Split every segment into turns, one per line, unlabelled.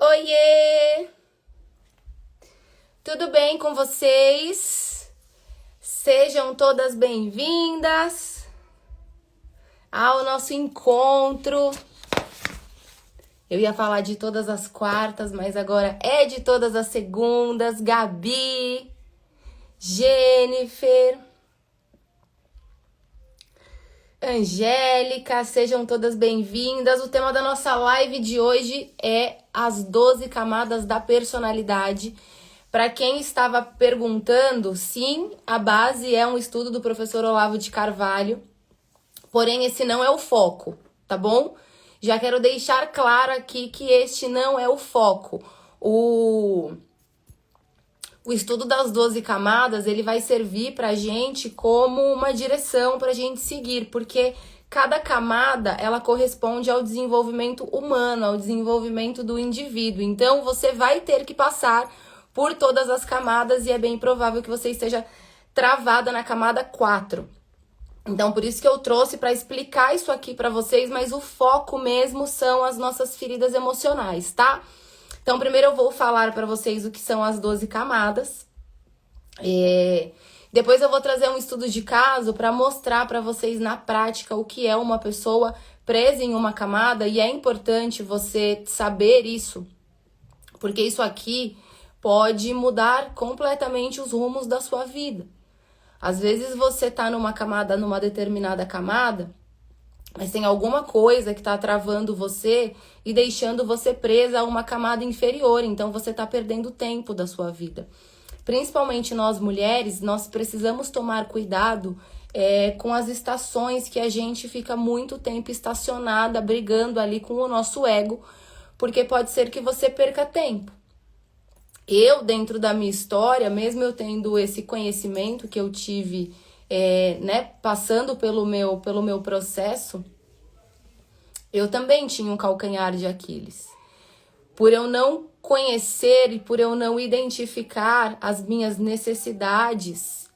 Oiê! Tudo bem com vocês? Sejam todas bem-vindas ao nosso encontro. Eu ia falar de todas as quartas, mas agora é de todas as segundas. Gabi, Jennifer, Angélica, sejam todas bem-vindas. O tema da nossa live de hoje é as 12 camadas da personalidade. Para quem estava perguntando, sim, a base é um estudo do professor Olavo de Carvalho, porém esse não é o foco, tá bom? Já quero deixar claro aqui que este não é o foco. O estudo das 12 camadas, ele vai servir pra gente como uma direção pra gente seguir, porque cada camada, ela corresponde ao desenvolvimento humano, ao desenvolvimento do indivíduo. Então, você vai ter que passar por todas as camadas e é bem provável que você esteja travada na camada 4. Então, por isso que eu trouxe para explicar isso aqui para vocês, mas o foco mesmo são as nossas feridas emocionais, tá? Então, primeiro eu vou falar para vocês o que são as 12 camadas. Depois eu vou trazer um estudo de caso para mostrar para vocês na prática o que é uma pessoa presa em uma camada, e é importante você saber isso, porque isso aqui pode mudar completamente os rumos da sua vida. Às vezes você tá numa camada, numa determinada camada, mas tem alguma coisa que tá travando você e deixando você presa a uma camada inferior, então você tá perdendo tempo da sua vida. Principalmente nós mulheres, nós precisamos tomar cuidado com as estações que a gente fica muito tempo estacionada, brigando ali com o nosso ego, porque pode ser que você perca tempo. Eu, dentro da minha história, mesmo eu tendo esse conhecimento que eu tive, passando pelo meu processo, eu também tinha um calcanhar de Aquiles. Por eu não conhecer e por eu não identificar as minhas necessidades,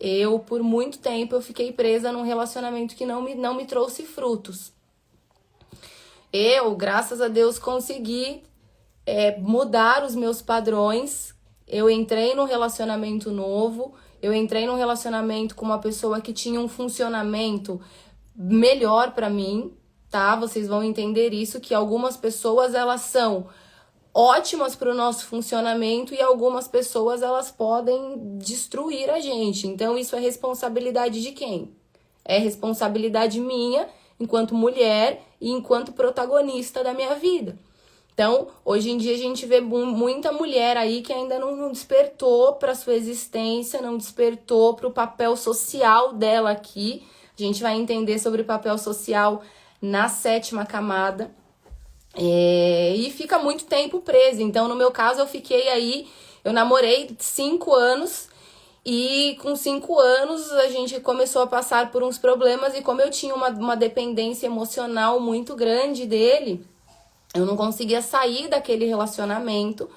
por muito tempo, eu fiquei presa num relacionamento que não me trouxe frutos. Eu, graças a Deus, consegui mudar os meus padrões. Eu entrei num relacionamento novo, eu entrei num relacionamento com uma pessoa que tinha um funcionamento melhor pra mim, tá? Vocês vão entender isso, que algumas pessoas, elas são ótimas para o nosso funcionamento e algumas pessoas, elas podem destruir a gente. Então, isso é responsabilidade de quem? É responsabilidade minha, enquanto mulher e enquanto protagonista da minha vida. Então, hoje em dia a gente vê muita mulher aí que ainda não despertou para sua existência, não despertou para o papel social dela aqui. A gente vai entender sobre o papel social na 7ª camada. E fica muito tempo presa. Então, no meu caso, eu namorei 5 anos e com 5 anos a gente começou a passar por uns problemas, e como eu tinha uma dependência emocional muito grande dele, eu não conseguia sair daquele relacionamento.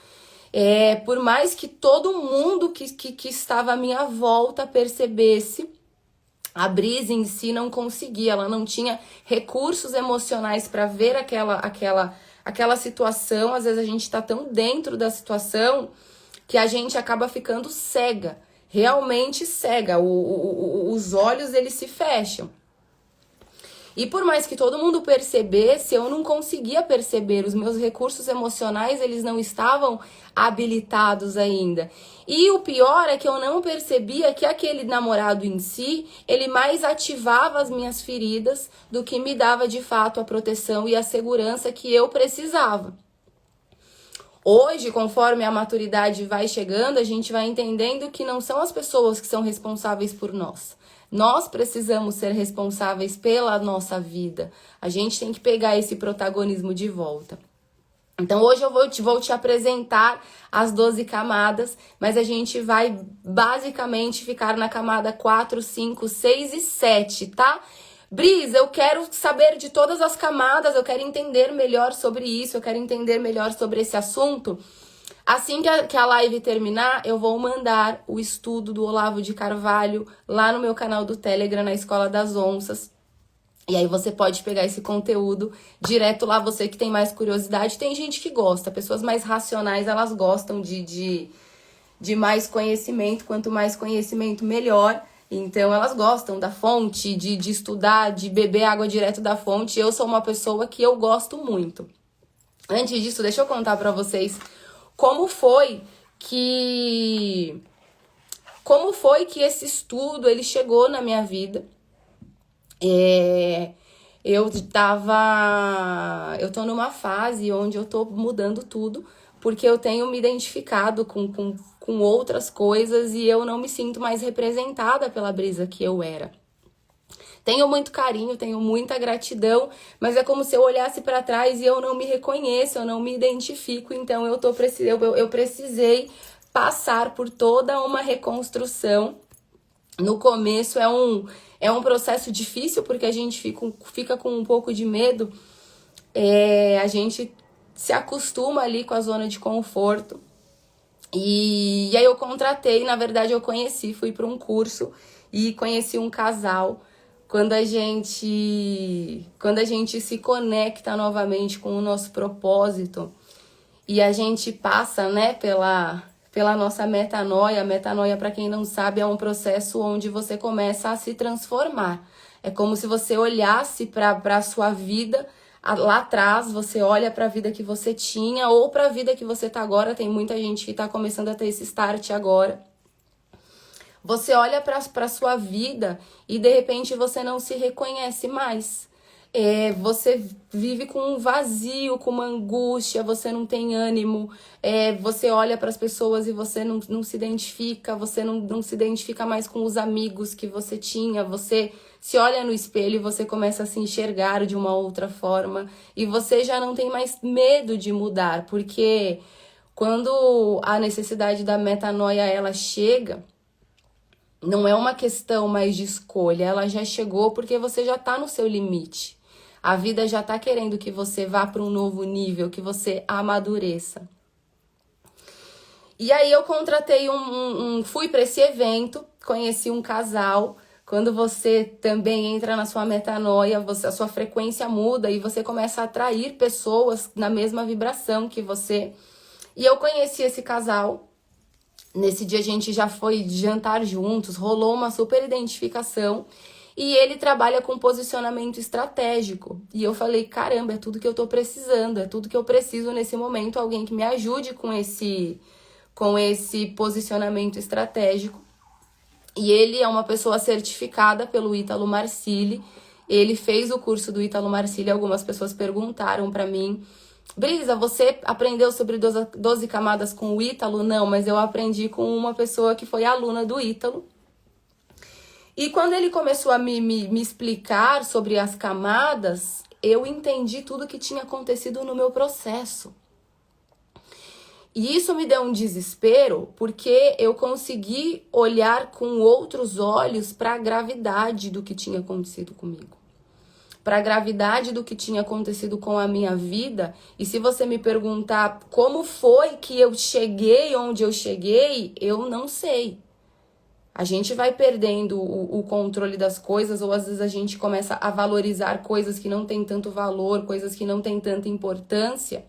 Por mais que todo mundo que estava à minha volta percebesse, a Brise em si não conseguia, ela não tinha recursos emocionais para ver aquela situação. Às vezes a gente está tão dentro da situação que a gente acaba ficando cega, realmente cega, os olhos eles se fecham. E por mais que todo mundo percebesse, eu não conseguia perceber. Os meus recursos emocionais, eles não estavam habilitados ainda. E o pior é que eu não percebia que aquele namorado em si, ele mais ativava as minhas feridas do que me dava de fato a proteção e a segurança que eu precisava. Hoje, conforme a maturidade vai chegando, a gente vai entendendo que não são as pessoas que são responsáveis por nós. Nós precisamos ser responsáveis pela nossa vida. A gente tem que pegar esse protagonismo de volta. Então, hoje eu vou te apresentar as 12 camadas, mas a gente vai basicamente ficar na camada 4, 5, 6 e 7, tá? Brisa, eu quero saber de todas as camadas, eu quero entender melhor sobre isso, eu quero entender melhor sobre esse assunto. Assim que a live terminar, eu vou mandar o estudo do Olavo de Carvalho lá no meu canal do Telegram, na Escola das Onças. E aí você pode pegar esse conteúdo direto lá, você que tem mais curiosidade. Tem gente que gosta, pessoas mais racionais, elas gostam de mais conhecimento. Quanto mais conhecimento, melhor. Então elas gostam da fonte, de estudar, de beber água direto da fonte. Eu sou uma pessoa que eu gosto muito. Antes disso, deixa eu contar pra vocês como foi que esse estudo ele chegou na minha vida. Eu tô numa fase onde eu tô mudando tudo, porque eu tenho me identificado com outras coisas e eu não me sinto mais representada pela Brisa que eu era. Tenho muito carinho, tenho muita gratidão, mas é como se eu olhasse para trás e eu não me reconheço, eu não me identifico, então eu precisei passar por toda uma reconstrução. No começo é um processo difícil, porque a gente fica com um pouco de medo, a gente se acostuma ali com a zona de conforto. E aí eu contratei, na verdade eu fui para um curso e conheci um casal. Quando a gente se conecta novamente com o nosso propósito e a gente passa, né, pela nossa metanoia. A metanoia, para quem não sabe, é um processo onde você começa a se transformar. É como se você olhasse para a sua vida lá atrás, você olha para a vida que você tinha ou para a vida que você tá agora. Tem muita gente que tá começando a ter esse start agora. Você olha para a sua vida e de repente você não se reconhece mais. Você vive com um vazio, com uma angústia, você não tem ânimo. Você olha para as pessoas e você não se identifica, você não se identifica mais com os amigos que você tinha. Você se olha no espelho e você começa a se enxergar de uma outra forma. E você já não tem mais medo de mudar, porque quando a necessidade da metanoia ela chega, não é uma questão mais de escolha, ela já chegou porque você já tá no seu limite. A vida já tá querendo que você vá para um novo nível, que você amadureça. E aí eu contratei fui para esse evento, conheci um casal. Quando você também entra na sua metanoia, a sua frequência muda e você começa a atrair pessoas na mesma vibração que você. E eu conheci esse casal. Nesse dia a gente já foi jantar juntos, rolou uma super identificação e ele trabalha com posicionamento estratégico. E eu falei, caramba, é tudo que eu tô precisando, é tudo que eu preciso nesse momento, alguém que me ajude com esse posicionamento estratégico. E ele é uma pessoa certificada pelo Ítalo Marcilli, ele fez o curso do Ítalo Marcilli, algumas pessoas perguntaram pra mim, Brisa, você aprendeu sobre 12 camadas com o Ítalo? Não, mas eu aprendi com uma pessoa que foi aluna do Ítalo. E quando ele começou a me explicar sobre as camadas, eu entendi tudo que tinha acontecido no meu processo. E isso me deu um desespero, porque eu consegui olhar com outros olhos para a gravidade do que tinha acontecido comigo. Para a gravidade do que tinha acontecido com a minha vida. E se você me perguntar como foi que eu cheguei onde eu cheguei, eu não sei. A gente vai perdendo o controle das coisas, ou às vezes a gente começa a valorizar coisas que não têm tanto valor, coisas que não têm tanta importância,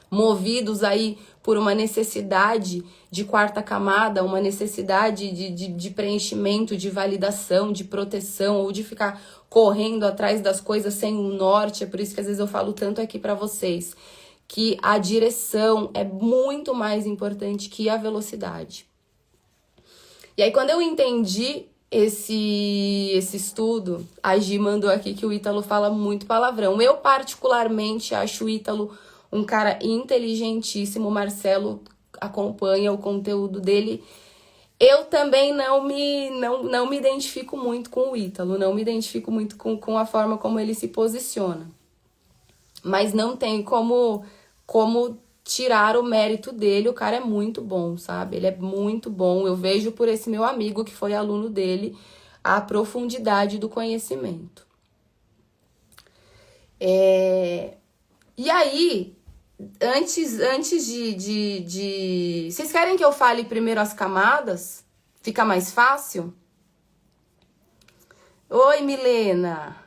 movidos aí por uma necessidade de quarta camada, uma necessidade de preenchimento, de validação, de proteção, ou de ficar correndo atrás das coisas sem um norte. É por isso que às vezes eu falo tanto aqui pra vocês, que a direção é muito mais importante que a velocidade. E aí quando eu entendi esse estudo, a Gi mandou aqui que o Ítalo fala muito palavrão. Eu particularmente acho o Ítalo um cara inteligentíssimo. O Marcelo acompanha o conteúdo dele. Eu também não me identifico muito com o Ítalo, não me identifico muito com a forma como ele se posiciona. Mas não tem como tirar o mérito dele, o cara é muito bom, sabe? Ele é muito bom. Eu vejo por esse meu amigo que foi aluno dele a profundidade do conhecimento. E aí, antes de... Vocês querem que eu fale primeiro as camadas? Fica mais fácil? Oi, Milena.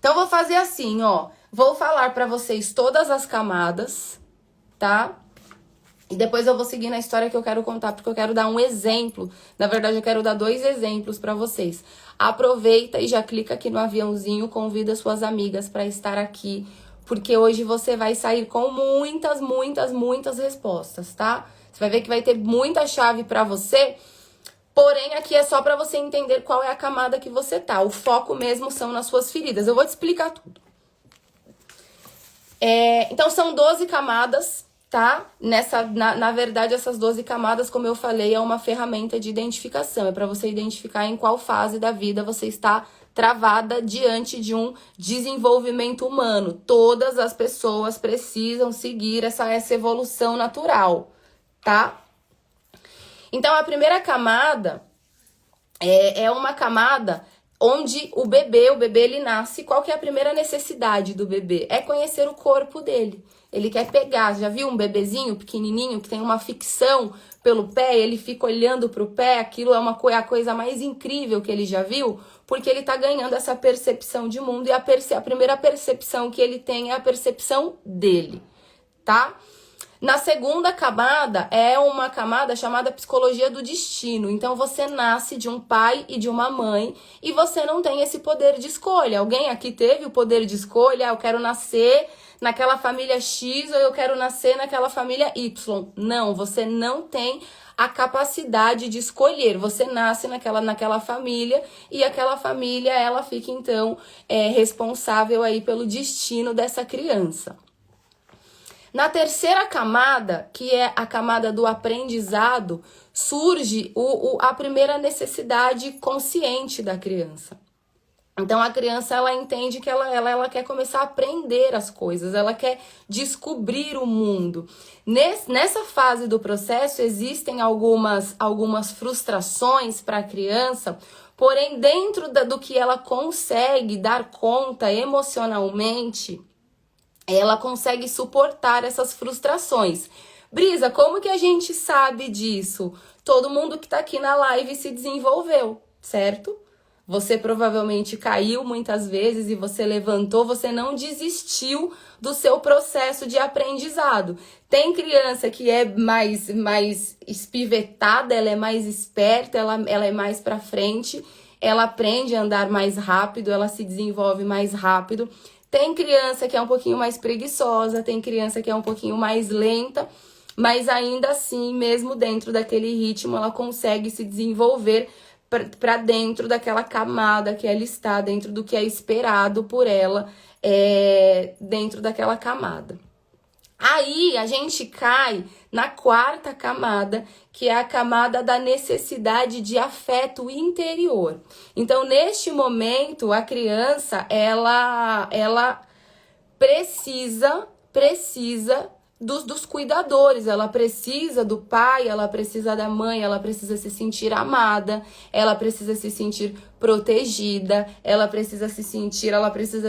Então, vou fazer assim, ó. Vou falar pra vocês todas as camadas, tá? E depois eu vou seguir na história que eu quero contar, porque eu quero dar um exemplo. Na verdade, eu quero dar 2 exemplos pra vocês. Aproveita e já clica aqui no aviãozinho, convida suas amigas pra estar aqui, porque hoje você vai sair com muitas respostas, tá? Você vai ver que vai ter muita chave pra você. Porém, aqui é só pra você entender qual é a camada que você tá. O foco mesmo são nas suas feridas. Eu vou te explicar tudo. Então, são 12 camadas, tá? Na verdade, essas 12 camadas, como eu falei, é uma ferramenta de identificação. É pra você identificar em qual fase da vida você está travada diante de um desenvolvimento humano. Todas as pessoas precisam seguir essa evolução natural, tá? Então, a primeira camada é uma camada onde o bebê ele nasce. Qual que é a primeira necessidade do bebê? É conhecer o corpo dele. Ele quer pegar, já viu um bebezinho pequenininho que tem uma ficção pelo pé, ele fica olhando pro pé, aquilo é a coisa mais incrível que ele já viu, porque ele tá ganhando essa percepção de mundo e a primeira percepção que ele tem é a percepção dele, tá? Na segunda camada, é uma camada chamada psicologia do destino. Então, você nasce de um pai e de uma mãe e você não tem esse poder de escolha. Alguém aqui teve o poder de escolha? Eu quero nascer naquela família X ou eu quero nascer naquela família Y. Não, você não tem a capacidade de escolher. Você nasce naquela família e aquela família, ela fica, então, responsável aí pelo destino dessa criança. Na terceira camada, que é a camada do aprendizado, surge a primeira necessidade consciente da criança. Então, a criança, ela entende que ela quer começar a aprender as coisas, ela quer descobrir o mundo. Nessa fase do processo, existem algumas frustrações para a criança, porém, dentro do que ela consegue dar conta emocionalmente, ela consegue suportar essas frustrações. Brisa, como que a gente sabe disso? Todo mundo que tá aqui na live se desenvolveu, certo? Você provavelmente caiu muitas vezes e você levantou, você não desistiu do seu processo de aprendizado. Tem criança que é mais espivetada, ela é mais esperta, ela é mais pra frente, ela aprende a andar mais rápido, ela se desenvolve mais rápido. Tem criança que é um pouquinho mais preguiçosa, tem criança que é um pouquinho mais lenta, mas ainda assim, mesmo dentro daquele ritmo, ela consegue se desenvolver para dentro daquela camada que ela está, dentro do que é esperado por ela, dentro daquela camada. Aí a gente cai na quarta camada, que é a camada da necessidade de afeto interior. Então, neste momento, a criança, ela precisa dos cuidadores, ela precisa do pai, ela precisa da mãe, ela precisa se sentir amada, ela precisa se sentir protegida, ela precisa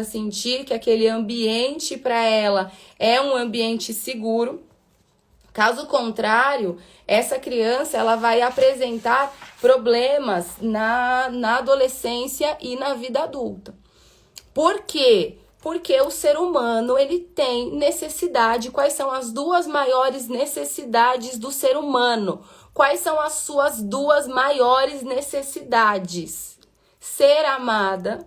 sentir que aquele ambiente para ela é um ambiente seguro. Caso contrário, essa criança, ela vai apresentar problemas na adolescência e na vida adulta. Por quê? Porque o ser humano, ele tem necessidade. Quais são as 2 maiores necessidades do ser humano? Quais são as suas 2 maiores necessidades? Ser amada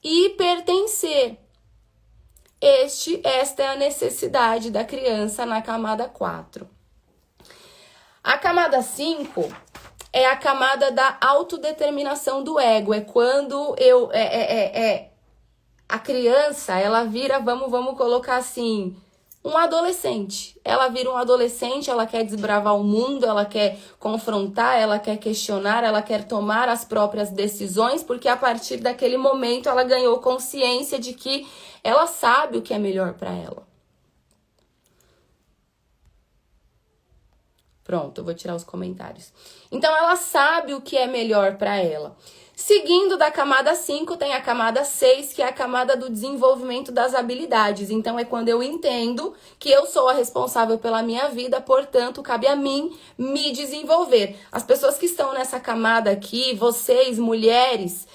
e pertencer. Esta é a necessidade da criança na camada 4. A camada 5 é a camada da autodeterminação do ego. É quando a criança, ela vira, vamos colocar assim, um adolescente. Ela vira um adolescente, ela quer desbravar o mundo, ela quer confrontar, ela quer questionar, ela quer tomar as próprias decisões, porque a partir daquele momento ela ganhou consciência de que ela sabe o que é melhor para ela. Pronto, eu vou tirar os comentários. Então, ela sabe o que é melhor para ela. Seguindo da camada 5, tem a camada 6, que é a camada do desenvolvimento das habilidades. Então, é quando eu entendo que eu sou a responsável pela minha vida, portanto, cabe a mim me desenvolver. As pessoas que estão nessa camada aqui, vocês, mulheres,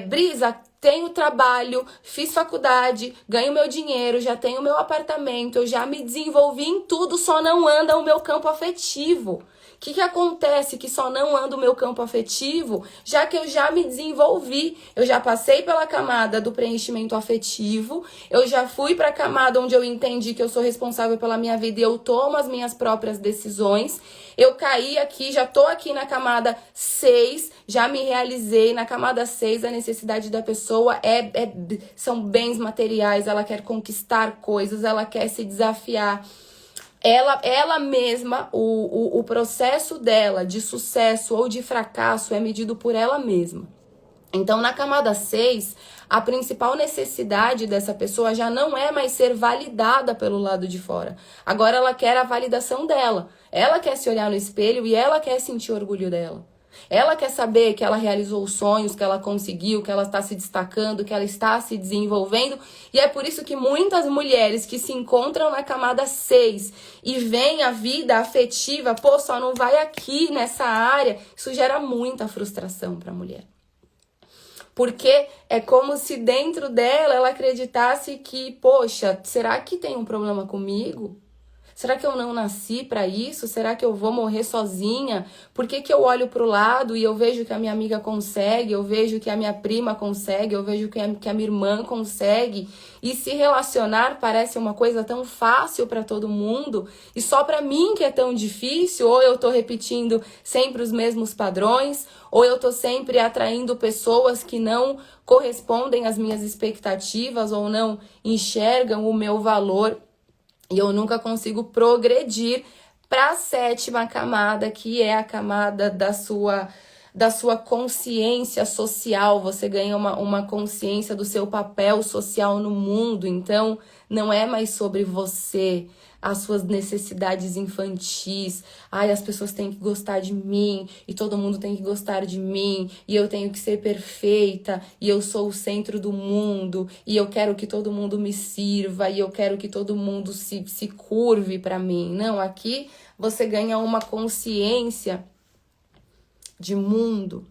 Brisa, tenho trabalho, fiz faculdade, ganho meu dinheiro, já tenho meu apartamento, eu já me desenvolvi em tudo, só não anda o meu campo afetivo. O que acontece que só não anda o meu campo afetivo, já que eu já me desenvolvi, eu já passei pela camada do preenchimento afetivo, eu já fui para a camada onde eu entendi que eu sou responsável pela minha vida e eu tomo as minhas próprias decisões, eu caí aqui, já tô aqui na camada 6, já me realizei, na camada 6 a necessidade da pessoa são bens materiais, ela quer conquistar coisas, ela quer se desafiar. Ela mesma, o processo dela de sucesso ou de fracasso é medido por ela mesma. Então, na camada 6, a principal necessidade dessa pessoa já não é mais ser validada pelo lado de fora. Agora ela quer a validação dela. Ela quer se olhar no espelho e ela quer sentir orgulho dela. Ela quer saber que ela realizou os sonhos, que ela conseguiu, que ela está se destacando, que ela está se desenvolvendo. E é por isso que muitas mulheres que se encontram na camada 6 e veem a vida afetiva, pô, só não vai aqui nessa área, isso gera muita frustração para a mulher. Porque é como se dentro dela ela acreditasse que, poxa, será que tem um problema comigo? Será que eu não nasci para isso? Será que eu vou morrer sozinha? Por que eu olho para o lado e eu vejo que a minha amiga consegue, eu vejo que a minha prima consegue, eu vejo que a minha irmã consegue? E se relacionar parece uma coisa tão fácil para todo mundo e só para mim que é tão difícil? Ou eu tô repetindo sempre os mesmos padrões, ou eu tô sempre atraindo pessoas que não correspondem às minhas expectativas ou não enxergam o meu valor. E eu nunca consigo progredir para a 7ª camada, que é a camada da sua consciência social. Você ganha uma consciência do seu papel social no mundo. Então, não é mais sobre você, as suas necessidades infantis. Ai, as pessoas têm que gostar de mim, e todo mundo tem que gostar de mim, e eu tenho que ser perfeita, e eu sou o centro do mundo, e eu quero que todo mundo me sirva, e eu quero que todo mundo se curve para mim. Não, aqui você ganha uma consciência de mundo,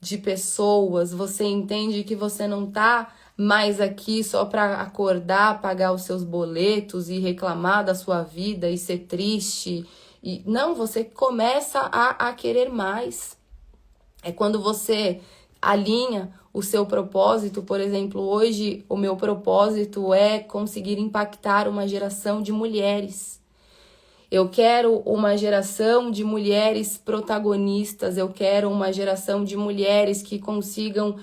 de pessoas, você entende que você não tá mais aqui só para acordar, pagar os seus boletos e reclamar da sua vida e ser triste. E não, você começa a querer mais. É quando você alinha o seu propósito. Por exemplo, hoje o meu propósito é conseguir impactar uma geração de mulheres. Eu quero uma geração de mulheres protagonistas, eu quero uma geração de mulheres que consigam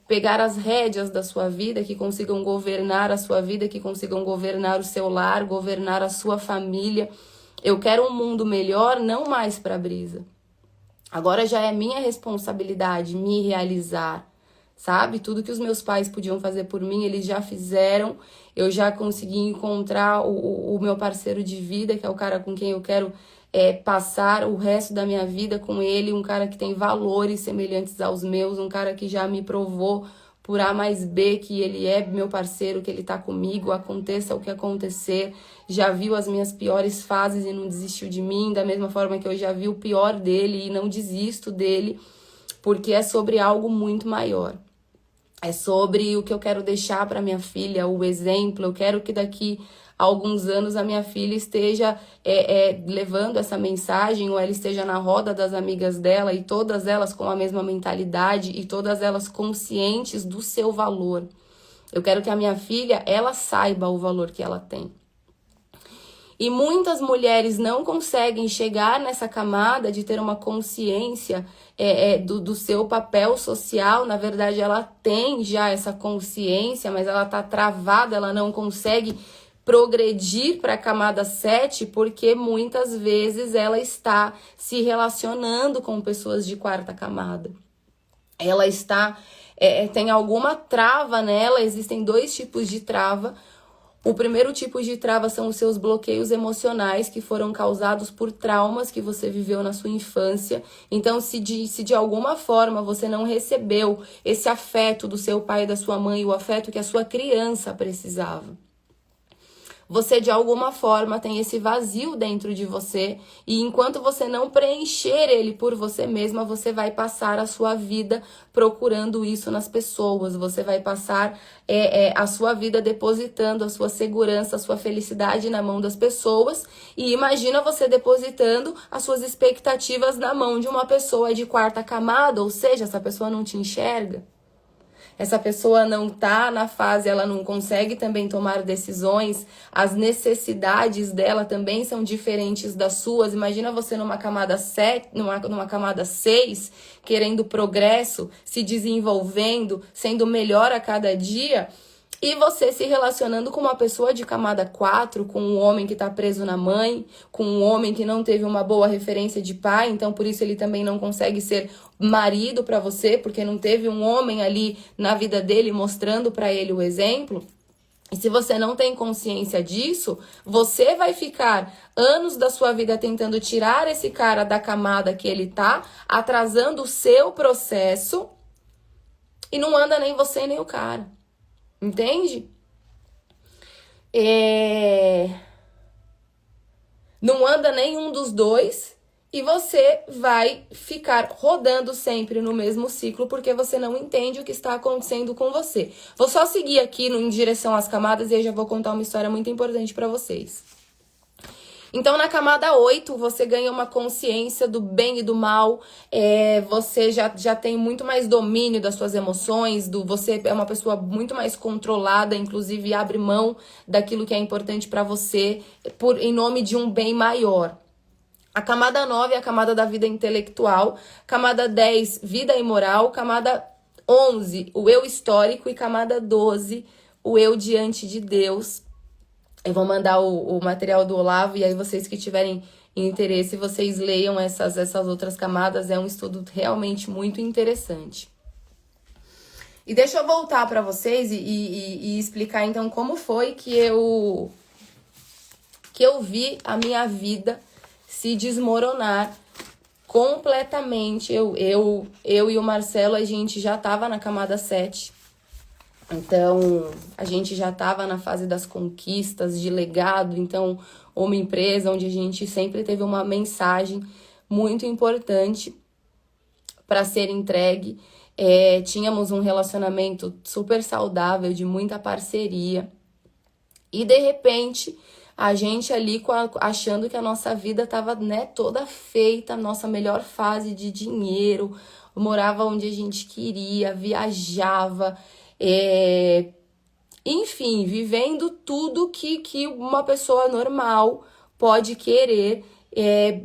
pegar as rédeas da sua vida, que consigam governar a sua vida, que consigam governar o seu lar, governar a sua família. Eu quero um mundo melhor, não mais para a Brisa. Agora já é minha responsabilidade me realizar. Sabe? Tudo que os meus pais podiam fazer por mim, eles já fizeram. Eu já consegui encontrar o meu parceiro de vida, que é o cara com quem eu quero passar o resto da minha vida com ele. Um cara que tem valores semelhantes aos meus. Um cara que já me provou por A mais B que ele é meu parceiro, que ele tá comigo, aconteça o que acontecer. Já viu as minhas piores fases e não desistiu de mim. Da mesma forma que eu já vi o pior dele e não desisto dele. Porque é sobre algo muito maior. É sobre o que eu quero deixar para minha filha, o exemplo. Eu quero que daqui a alguns anos a minha filha esteja levando essa mensagem, ou ela esteja na roda das amigas dela e todas elas com a mesma mentalidade e todas elas conscientes do seu valor. Eu quero que a minha filha, ela saiba o valor que ela tem. E muitas mulheres não conseguem chegar nessa camada de ter uma consciência do seu papel social. Na verdade, ela tem já essa consciência, mas ela está travada, ela não consegue progredir para a camada 7, porque muitas vezes ela está se relacionando com pessoas de 4ª camada. Ela está tem alguma trava nela, existem 2 tipos de trava. O primeiro tipo de trava são os seus bloqueios emocionais que foram causados por traumas que você viveu na sua infância. Então, se de alguma forma você não recebeu esse afeto do seu pai e da sua mãe, o afeto que a sua criança precisava, você de alguma forma tem esse vazio dentro de você, e enquanto você não preencher ele por você mesma, você vai passar a sua vida procurando isso nas pessoas. Você vai passar a sua vida depositando a sua segurança, a sua felicidade na mão das pessoas, e imagina você depositando as suas expectativas na mão de uma pessoa de quarta camada, ou seja, essa pessoa não te enxerga. Essa pessoa não tá na fase, ela não consegue também tomar decisões, as necessidades dela também são diferentes das suas. Imagina você numa camada 7, numa camada 6, querendo progresso, se desenvolvendo, sendo melhor a cada dia, e você se relacionando com uma pessoa de camada 4, com um homem que tá preso na mãe, com um homem que não teve uma boa referência de pai, então por isso ele também não consegue ser marido para você, porque não teve um homem ali na vida dele mostrando para ele o exemplo. E se você não tem consciência disso, você vai ficar anos da sua vida tentando tirar esse cara da camada que ele tá, atrasando o seu processo, e não anda nem você nem o cara. Entende? Não anda nenhum dos dois e você vai ficar rodando sempre no mesmo ciclo porque você não entende o que está acontecendo com você. Vou só seguir aqui em direção às camadas e eu já vou contar uma história muito importante para vocês. Então, na camada 8, você ganha uma consciência do bem e do mal, você já tem muito mais domínio das suas emoções, você é uma pessoa muito mais controlada, inclusive abre mão daquilo que é importante para você em nome de um bem maior. A camada 9 é a camada da vida intelectual, camada 10, vida e moral, camada 11, o eu histórico, e camada 12, o eu diante de Deus. Eu vou mandar o material do Olavo, e aí vocês que tiverem interesse, vocês leiam essas outras camadas. É um estudo realmente muito interessante. E deixa eu voltar para vocês e explicar então como foi que eu vi a minha vida se desmoronar completamente. Eu e o Marcelo, a gente já estava na camada 7. Então, a gente já estava na fase das conquistas, de legado. Então, uma empresa onde a gente sempre teve uma mensagem muito importante para ser entregue. Tínhamos um relacionamento super saudável, de muita parceria. E, de repente, a gente ali achando que a nossa vida estava, toda feita, a nossa melhor fase de dinheiro, morava onde a gente queria, viajava... enfim, vivendo tudo que uma pessoa normal pode querer.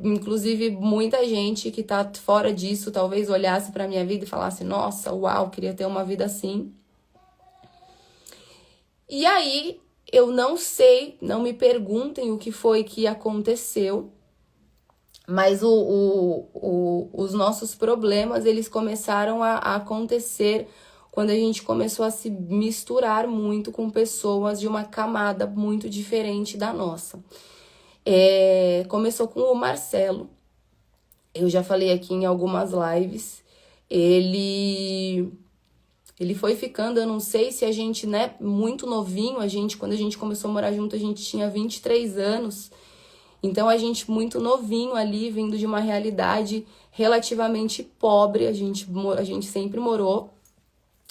Inclusive, muita gente que tá fora disso talvez olhasse pra minha vida e falasse: nossa, uau, queria ter uma vida assim. E aí, eu não sei, não me perguntem o que foi que aconteceu, mas os nossos problemas, eles começaram a acontecer quando a gente começou a se misturar muito com pessoas de uma camada muito diferente da nossa. Começou com o Marcelo. Eu já falei aqui em algumas lives. Ele foi ficando, eu não sei se a gente, muito novinho, quando a gente começou a morar junto, a gente tinha 23 anos. Então, a gente muito novinho ali, vindo de uma realidade relativamente pobre. A gente sempre morou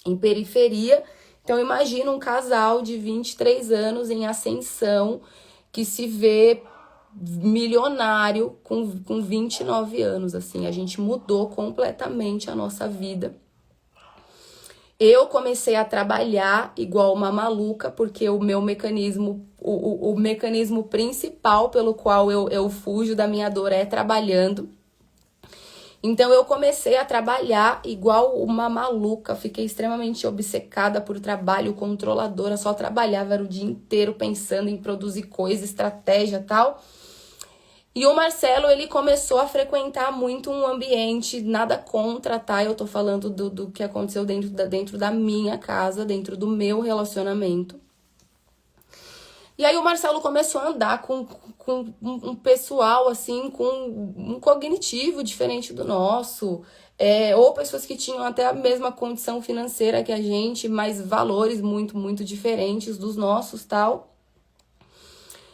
em periferia. Então, imagina um casal de 23 anos em ascensão que se vê milionário com 29 anos, assim. A gente mudou completamente a nossa vida. Eu comecei a trabalhar igual uma maluca, porque o meu mecanismo, o mecanismo principal pelo qual eu fujo da minha dor é trabalhando. Então, eu comecei a trabalhar igual uma maluca, fiquei extremamente obcecada por trabalho, controladora, só trabalhava, era o dia inteiro pensando em produzir coisa, estratégia e tal. E o Marcelo, ele começou a frequentar muito um ambiente, nada contra, tá? Eu tô falando do que aconteceu dentro da minha casa, dentro do meu relacionamento. E aí o Marcelo começou a andar com um pessoal, assim, com um cognitivo diferente do nosso, ou pessoas que tinham até a mesma condição financeira que a gente, mas valores muito, muito diferentes dos nossos, tal.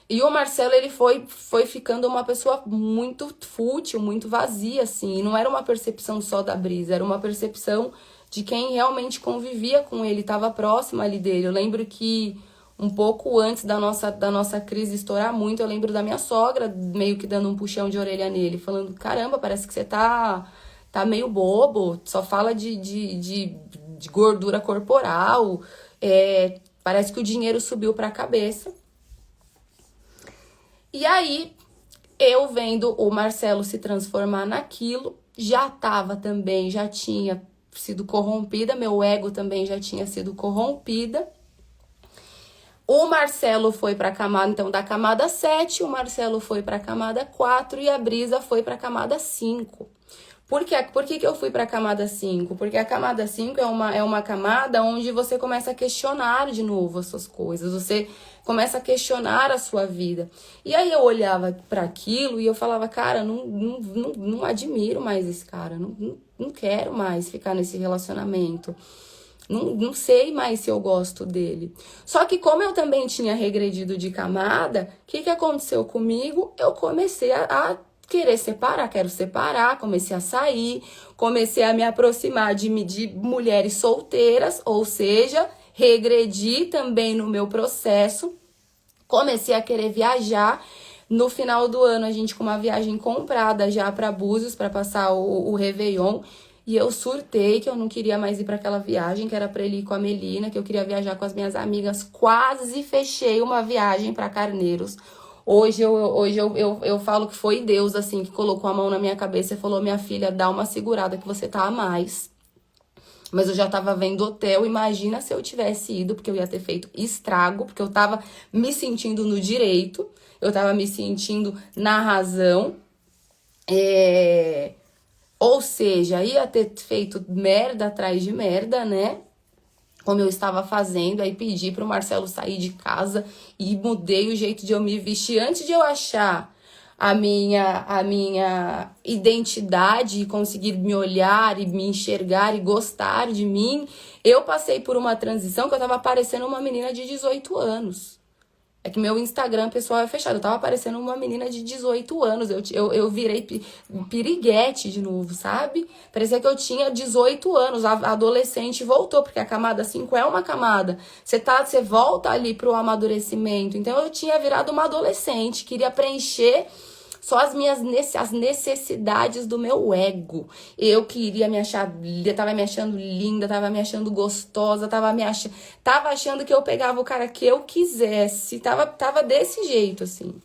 E o Marcelo, ele foi ficando uma pessoa muito fútil, muito vazia, assim. E não era uma percepção só da Brisa, era uma percepção de quem realmente convivia com ele, estava próximo ali dele. Eu lembro que um pouco antes da nossa crise estourar muito, eu lembro da minha sogra meio que dando um puxão de orelha nele, falando, caramba, parece que você tá meio bobo, só fala de gordura corporal, parece que o dinheiro subiu pra cabeça. E aí, eu vendo o Marcelo se transformar naquilo, já tinha sido corrompida, meu ego também já tinha sido corrompida. O Marcelo foi pra camada, então, da camada 7, o Marcelo foi pra camada 4 e a Brisa foi pra camada 5. Por que eu fui pra camada 5? Porque a camada 5 é uma camada onde você começa a questionar de novo as suas coisas, você começa a questionar a sua vida. E aí eu olhava para aquilo e eu falava, cara, não admiro mais esse cara, não quero mais ficar nesse relacionamento. Não sei mais se eu gosto dele. Só que como eu também tinha regredido de camada, o que aconteceu comigo? Eu comecei a querer separar, quero separar, comecei a sair, comecei a me aproximar de mulheres solteiras, ou seja, regredi também no meu processo, comecei a querer viajar. No final do ano, a gente com uma viagem comprada já para Búzios, para passar o Réveillon, e eu surtei que eu não queria mais ir para aquela viagem, que era para ele ir com a Melina, que eu queria viajar com as minhas amigas. Quase fechei uma viagem para Carneiros. Hoje eu falo que foi Deus, assim, que colocou a mão na minha cabeça e falou, minha filha, dá uma segurada que você tá a mais. Mas eu já tava vendo hotel, imagina se eu tivesse ido, porque eu ia ter feito estrago, porque eu tava me sentindo no direito, eu tava me sentindo na razão, ou seja, ia ter feito merda atrás de merda, né? Como eu estava fazendo, aí pedi pro Marcelo sair de casa e mudei o jeito de eu me vestir. Antes de eu achar a minha identidade e conseguir me olhar e me enxergar e gostar de mim, eu passei por uma transição que eu tava parecendo uma menina de 18 anos. É que meu Instagram pessoal é fechado. Eu tava parecendo uma menina de 18 anos. Eu virei piriguete de novo, sabe? Parecia que eu tinha 18 anos. A adolescente voltou, porque a camada 5 é uma camada. Você volta ali pro amadurecimento. Então eu tinha virado uma adolescente. Queria preencher só as necessidades do meu ego. Eu queria me achar, tava me achando linda, tava me achando gostosa, tava achando que eu pegava o cara que eu quisesse, tava desse jeito, assim.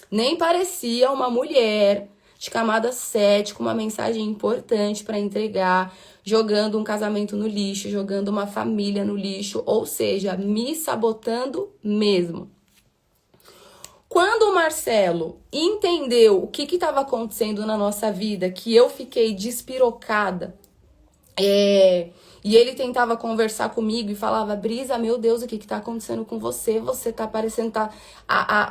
Nem parecia uma mulher de camada 7 com uma mensagem importante para entregar, jogando um casamento no lixo, jogando uma família no lixo, ou seja, me sabotando mesmo. Quando o Marcelo entendeu o que estava acontecendo na nossa vida, que eu fiquei despirocada, e ele tentava conversar comigo e falava, Brisa, meu Deus, o que tá acontecendo com você? Você tá parecendo...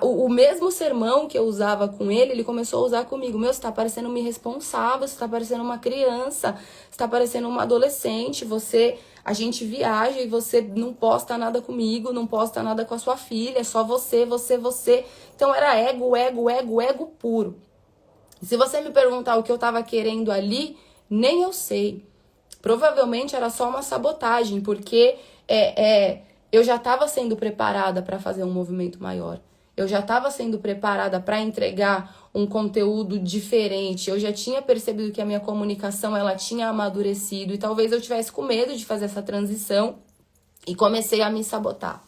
O mesmo sermão que eu usava com ele começou a usar comigo. Meu, você tá parecendo uma irresponsável, você tá parecendo uma criança, você tá parecendo uma adolescente, a gente viaja e você não posta nada comigo, não posta nada com a sua filha, é só você. Então era ego puro. Se você me perguntar o que eu tava querendo ali, nem eu sei. Provavelmente era só uma sabotagem, porque eu já estava sendo preparada para fazer um movimento maior. Eu já estava sendo preparada para entregar um conteúdo diferente. Eu já tinha percebido que a minha comunicação ela tinha amadurecido e talvez eu tivesse com medo de fazer essa transição e comecei a me sabotar.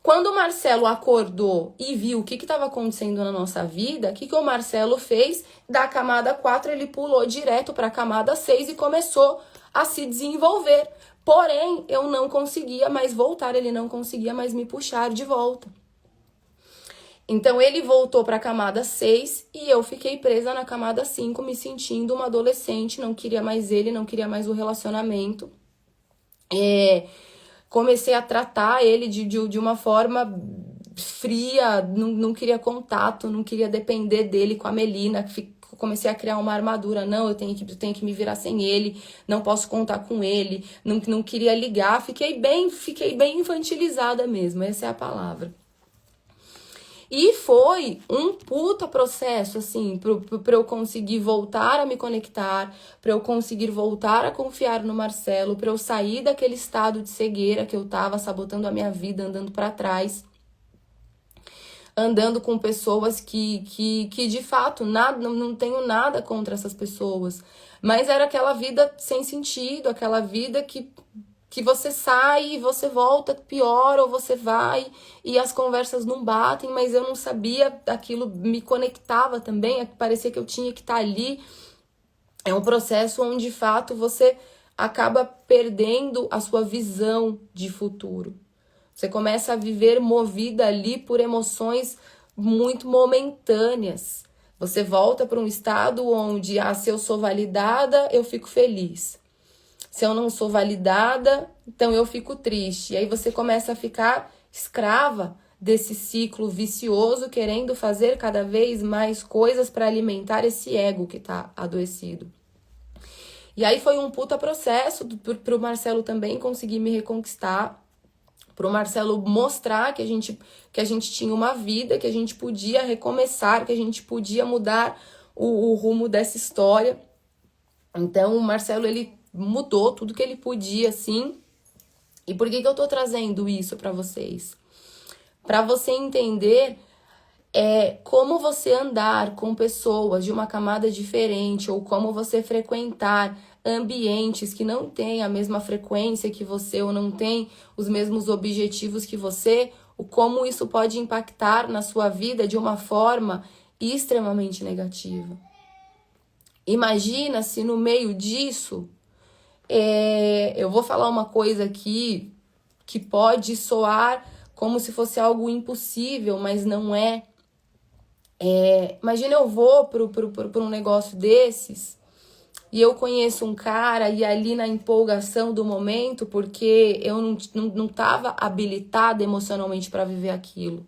Quando o Marcelo acordou e viu o que estava acontecendo na nossa vida, o que o Marcelo fez? Da camada 4 ele pulou direto para a camada 6 e começou a se desenvolver. Porém, eu não conseguia mais voltar, ele não conseguia mais me puxar de volta. Então ele voltou para a camada 6 e eu fiquei presa na camada 5, me sentindo uma adolescente, não queria mais ele, não queria mais o relacionamento. Comecei a tratar ele de uma forma fria, não queria contato, não queria depender dele com a Melina. Comecei a criar uma armadura. Não, eu tenho que me virar sem ele, não posso contar com ele, não queria ligar. Fiquei bem infantilizada mesmo, essa é a palavra. E foi um puta processo, assim, pra eu conseguir voltar a me conectar, pra eu conseguir voltar a confiar no Marcelo, pra eu sair daquele estado de cegueira que eu tava, sabotando a minha vida, andando pra trás, andando com pessoas que de fato, não tenho nada contra essas pessoas, mas era aquela vida sem sentido, aquela vida que você sai e você volta pior, ou você vai e as conversas não batem, mas eu não sabia, aquilo me conectava também, parecia que eu tinha que estar ali. É um processo onde, de fato, você acaba perdendo a sua visão de futuro. Você começa a viver movida ali por emoções muito momentâneas. Você volta para um estado onde, se eu sou validada, eu fico feliz. Se eu não sou validada, então eu fico triste. E aí você começa a ficar escrava desse ciclo vicioso, querendo fazer cada vez mais coisas para alimentar esse ego que tá adoecido. E aí foi um puta processo pro Marcelo também conseguir me reconquistar, pro Marcelo mostrar que a gente tinha uma vida, que a gente podia recomeçar, que a gente podia mudar o rumo dessa história. Então o Marcelo, ele mudou tudo que ele podia, assim. E por que eu tô trazendo isso pra vocês? Pra você entender como você andar com pessoas de uma camada diferente, ou como você frequentar ambientes que não têm a mesma frequência que você, ou não têm os mesmos objetivos que você, como isso pode impactar na sua vida de uma forma extremamente negativa. Imagina se no meio disso, eu vou falar uma coisa aqui que pode soar como se fosse algo impossível, mas não é. Imagina eu vou para um negócio desses e eu conheço um cara e ali na empolgação do momento, porque eu não estava habilitada emocionalmente para viver aquilo.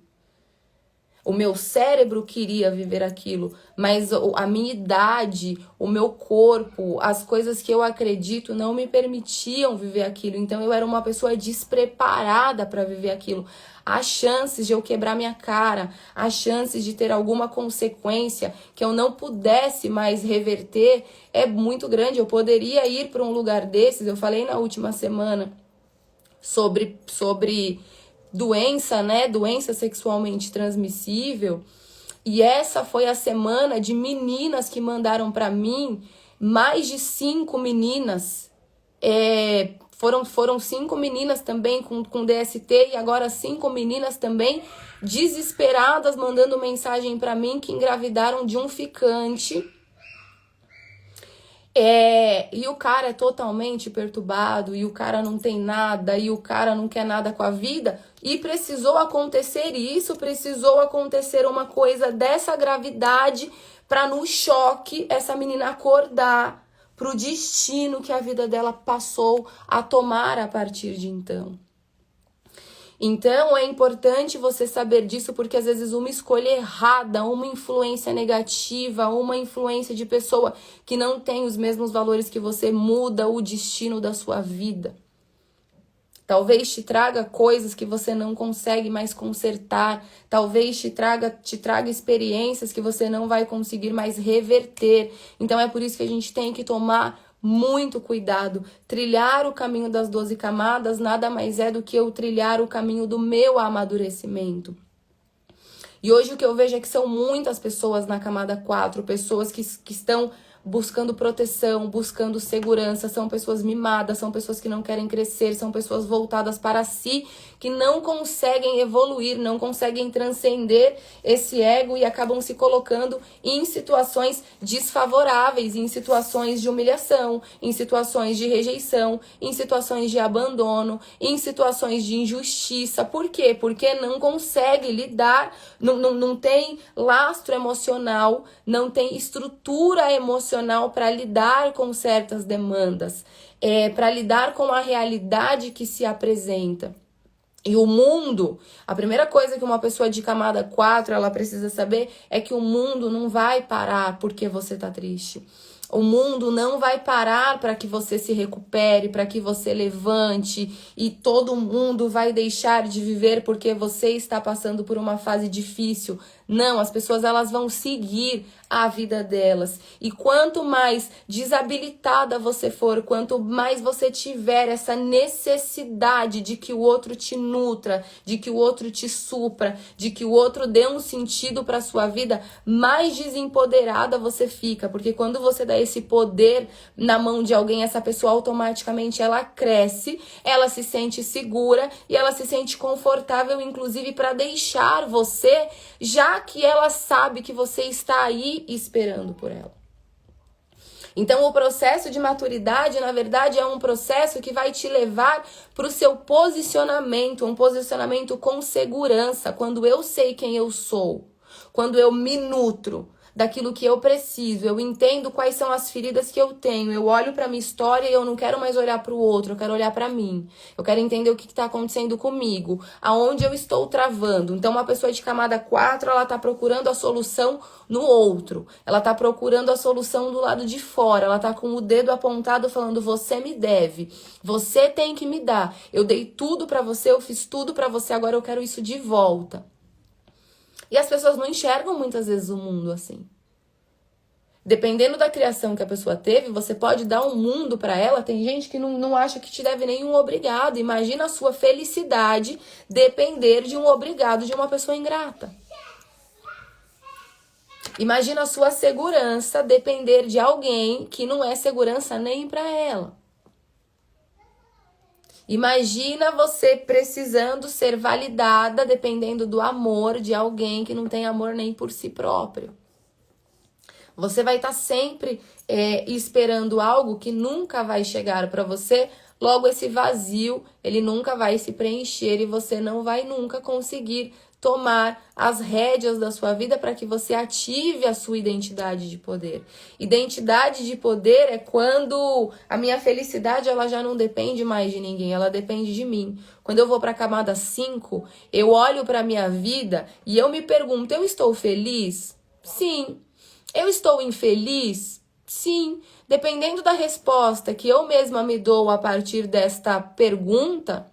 O meu cérebro queria viver aquilo, mas a minha idade, o meu corpo, as coisas que eu acredito não me permitiam viver aquilo. Então eu era uma pessoa despreparada para viver aquilo. As chances de eu quebrar minha cara, as chances de ter alguma consequência que eu não pudesse mais reverter é muito grande. Eu poderia ir para um lugar desses. Eu falei na última semana sobre doença, né? Doença sexualmente transmissível. E essa foi a semana de meninas que mandaram para mim, mais de 5 meninas. Foram 5 meninas também com DST e agora 5 meninas também desesperadas mandando mensagem para mim que engravidaram de um ficante. E o cara é totalmente perturbado, e o cara não tem nada, e o cara não quer nada com a vida, e precisou acontecer isso, precisou acontecer uma coisa dessa gravidade para no choque essa menina acordar pro destino que a vida dela passou a tomar a partir de então. Então é importante você saber disso, porque às vezes uma escolha errada, uma influência negativa, uma influência de pessoa que não tem os mesmos valores que você muda o destino da sua vida. Talvez te traga coisas que você não consegue mais consertar, talvez te traga experiências que você não vai conseguir mais reverter. Então é por isso que a gente tem que tomar muito cuidado. Trilhar o caminho das 12 camadas nada mais é do que eu trilhar o caminho do meu amadurecimento. E hoje o que eu vejo é que são muitas pessoas na camada 4, pessoas que estão buscando proteção, buscando segurança, são pessoas mimadas, são pessoas que não querem crescer, são pessoas voltadas para si, que não conseguem evoluir, não conseguem transcender esse ego e acabam se colocando em situações desfavoráveis, em situações de humilhação, em situações de rejeição, em situações de abandono, em situações de injustiça. Por quê? Porque não consegue lidar, não tem lastro emocional, não tem estrutura emocional para lidar com certas demandas, para lidar com a realidade que se apresenta. E o mundo, a primeira coisa que uma pessoa de camada 4 ela precisa saber é que o mundo não vai parar porque você tá triste. O mundo não vai parar para que você se recupere, para que você levante, e todo mundo vai deixar de viver porque você está passando por uma fase difícil. Não, as pessoas elas vão seguir a vida delas. E quanto mais desabilitada você for, quanto mais você tiver essa necessidade de que o outro te nutra, de que o outro te supra, de que o outro dê um sentido para sua vida, mais desempoderada você fica, porque quando você dá esse poder na mão de alguém, essa pessoa automaticamente ela cresce, ela se sente segura e ela se sente confortável, inclusive para deixar você, já que ela sabe que você está aí esperando por ela. Então, o processo de maturidade, na verdade, é um processo que vai te levar para o seu posicionamento, um posicionamento com segurança, quando eu sei quem eu sou, quando eu me nutro daquilo que eu preciso, eu entendo quais são as feridas que eu tenho, eu olho para minha história e eu não quero mais olhar para o outro, eu quero olhar para mim, eu quero entender o que está acontecendo comigo, aonde eu estou travando. Então, uma pessoa de camada 4, ela está procurando a solução no outro, ela está procurando a solução do lado de fora, ela está com o dedo apontado falando, você me deve, você tem que me dar, eu dei tudo para você, eu fiz tudo para você, agora eu quero isso de volta. E as pessoas não enxergam muitas vezes o mundo assim. Dependendo da criação que a pessoa teve, você pode dar um mundo para ela. Tem gente que não acha que te deve nenhum obrigado. Imagina a sua felicidade depender de um obrigado de uma pessoa ingrata. Imagina a sua segurança depender de alguém que não é segurança nem para ela. Imagina você precisando ser validada dependendo do amor de alguém que não tem amor nem por si próprio. Você vai estar sempre esperando algo que nunca vai chegar para você. Logo, esse vazio, ele nunca vai se preencher e você não vai nunca conseguir tomar as rédeas da sua vida para que você ative a sua identidade de poder. Identidade de poder é quando a minha felicidade ela já não depende mais de ninguém, ela depende de mim. Quando eu vou para a camada 5, eu olho para a minha vida e eu me pergunto, eu estou feliz? Sim. Eu estou infeliz? Sim. Dependendo da resposta que eu mesma me dou a partir desta pergunta,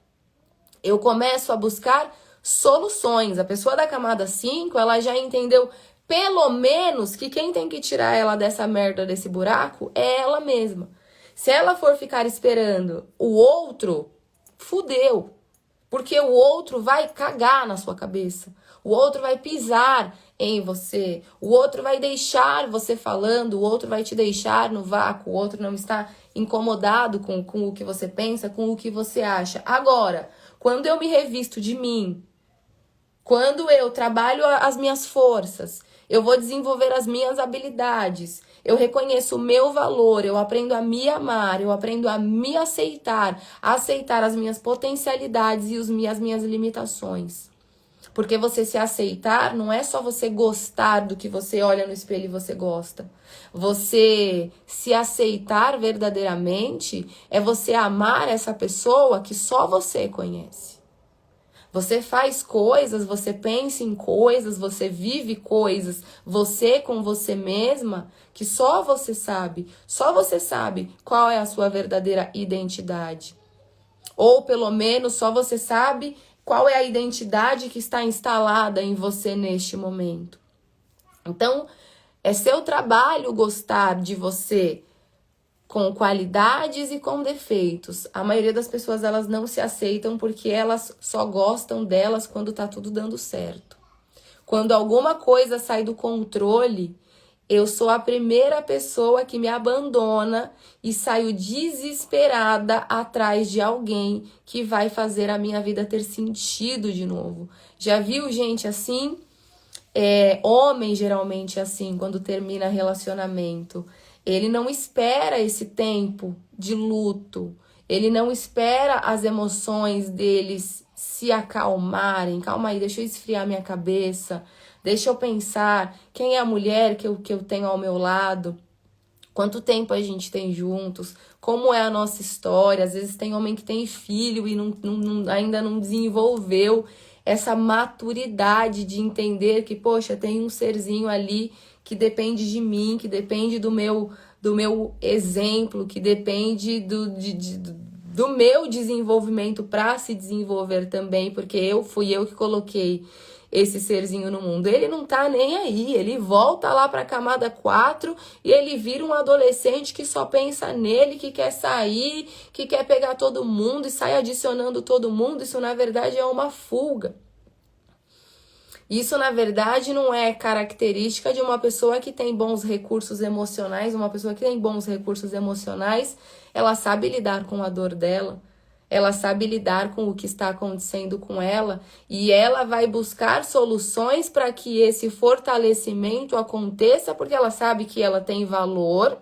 eu começo a buscar soluções. A pessoa da camada 5, ela já entendeu pelo menos que quem tem que tirar ela dessa merda, desse buraco, é ela mesma. Se ela for ficar esperando o outro, fudeu. Porque o outro vai cagar na sua cabeça. O outro vai pisar em você. O outro vai deixar você falando. O outro vai te deixar no vácuo. O outro não está incomodado com o que você pensa, com o que você acha. Agora, quando eu me revisto de mim, quando eu trabalho as minhas forças, eu vou desenvolver as minhas habilidades, eu reconheço o meu valor, eu aprendo a me amar, eu aprendo a me aceitar, a aceitar as minhas potencialidades e as minhas limitações. Porque você se aceitar não é só você gostar do que você olha no espelho e você gosta. Você se aceitar verdadeiramente é você amar essa pessoa que só você conhece. Você faz coisas, você pensa em coisas, você vive coisas, você com você mesma, que só você sabe qual é a sua verdadeira identidade. Ou pelo menos só você sabe qual é a identidade que está instalada em você neste momento. Então, é seu trabalho gostar de você com qualidades e com defeitos. A maioria das pessoas, elas não se aceitam porque elas só gostam delas quando tá tudo dando certo. Quando alguma coisa sai do controle, eu sou a primeira pessoa que me abandona e saio desesperada atrás de alguém que vai fazer a minha vida ter sentido de novo. Já viu gente assim? Homem geralmente assim, quando termina relacionamento. Ele não espera esse tempo de luto. Ele não espera as emoções deles se acalmarem. Calma aí, deixa eu esfriar minha cabeça. Deixa eu pensar quem é a mulher que eu tenho ao meu lado. Quanto tempo a gente tem juntos? Como é a nossa história? Às vezes tem homem que tem filho e ainda não desenvolveu essa maturidade de entender que, poxa, tem um serzinho ali que depende de mim, que depende do meu exemplo, que depende do meu desenvolvimento para se desenvolver também, porque fui eu que coloquei esse serzinho no mundo. Ele não tá nem aí, ele volta lá pra camada 4 e ele vira um adolescente que só pensa nele, que quer sair, que quer pegar todo mundo e sai adicionando todo mundo. Isso na verdade é uma fuga. Isso, na verdade, não é característica de uma pessoa que tem bons recursos emocionais. Uma pessoa que tem bons recursos emocionais, ela sabe lidar com a dor dela, ela sabe lidar com o que está acontecendo com ela e ela vai buscar soluções para que esse fortalecimento aconteça, porque ela sabe que ela tem valor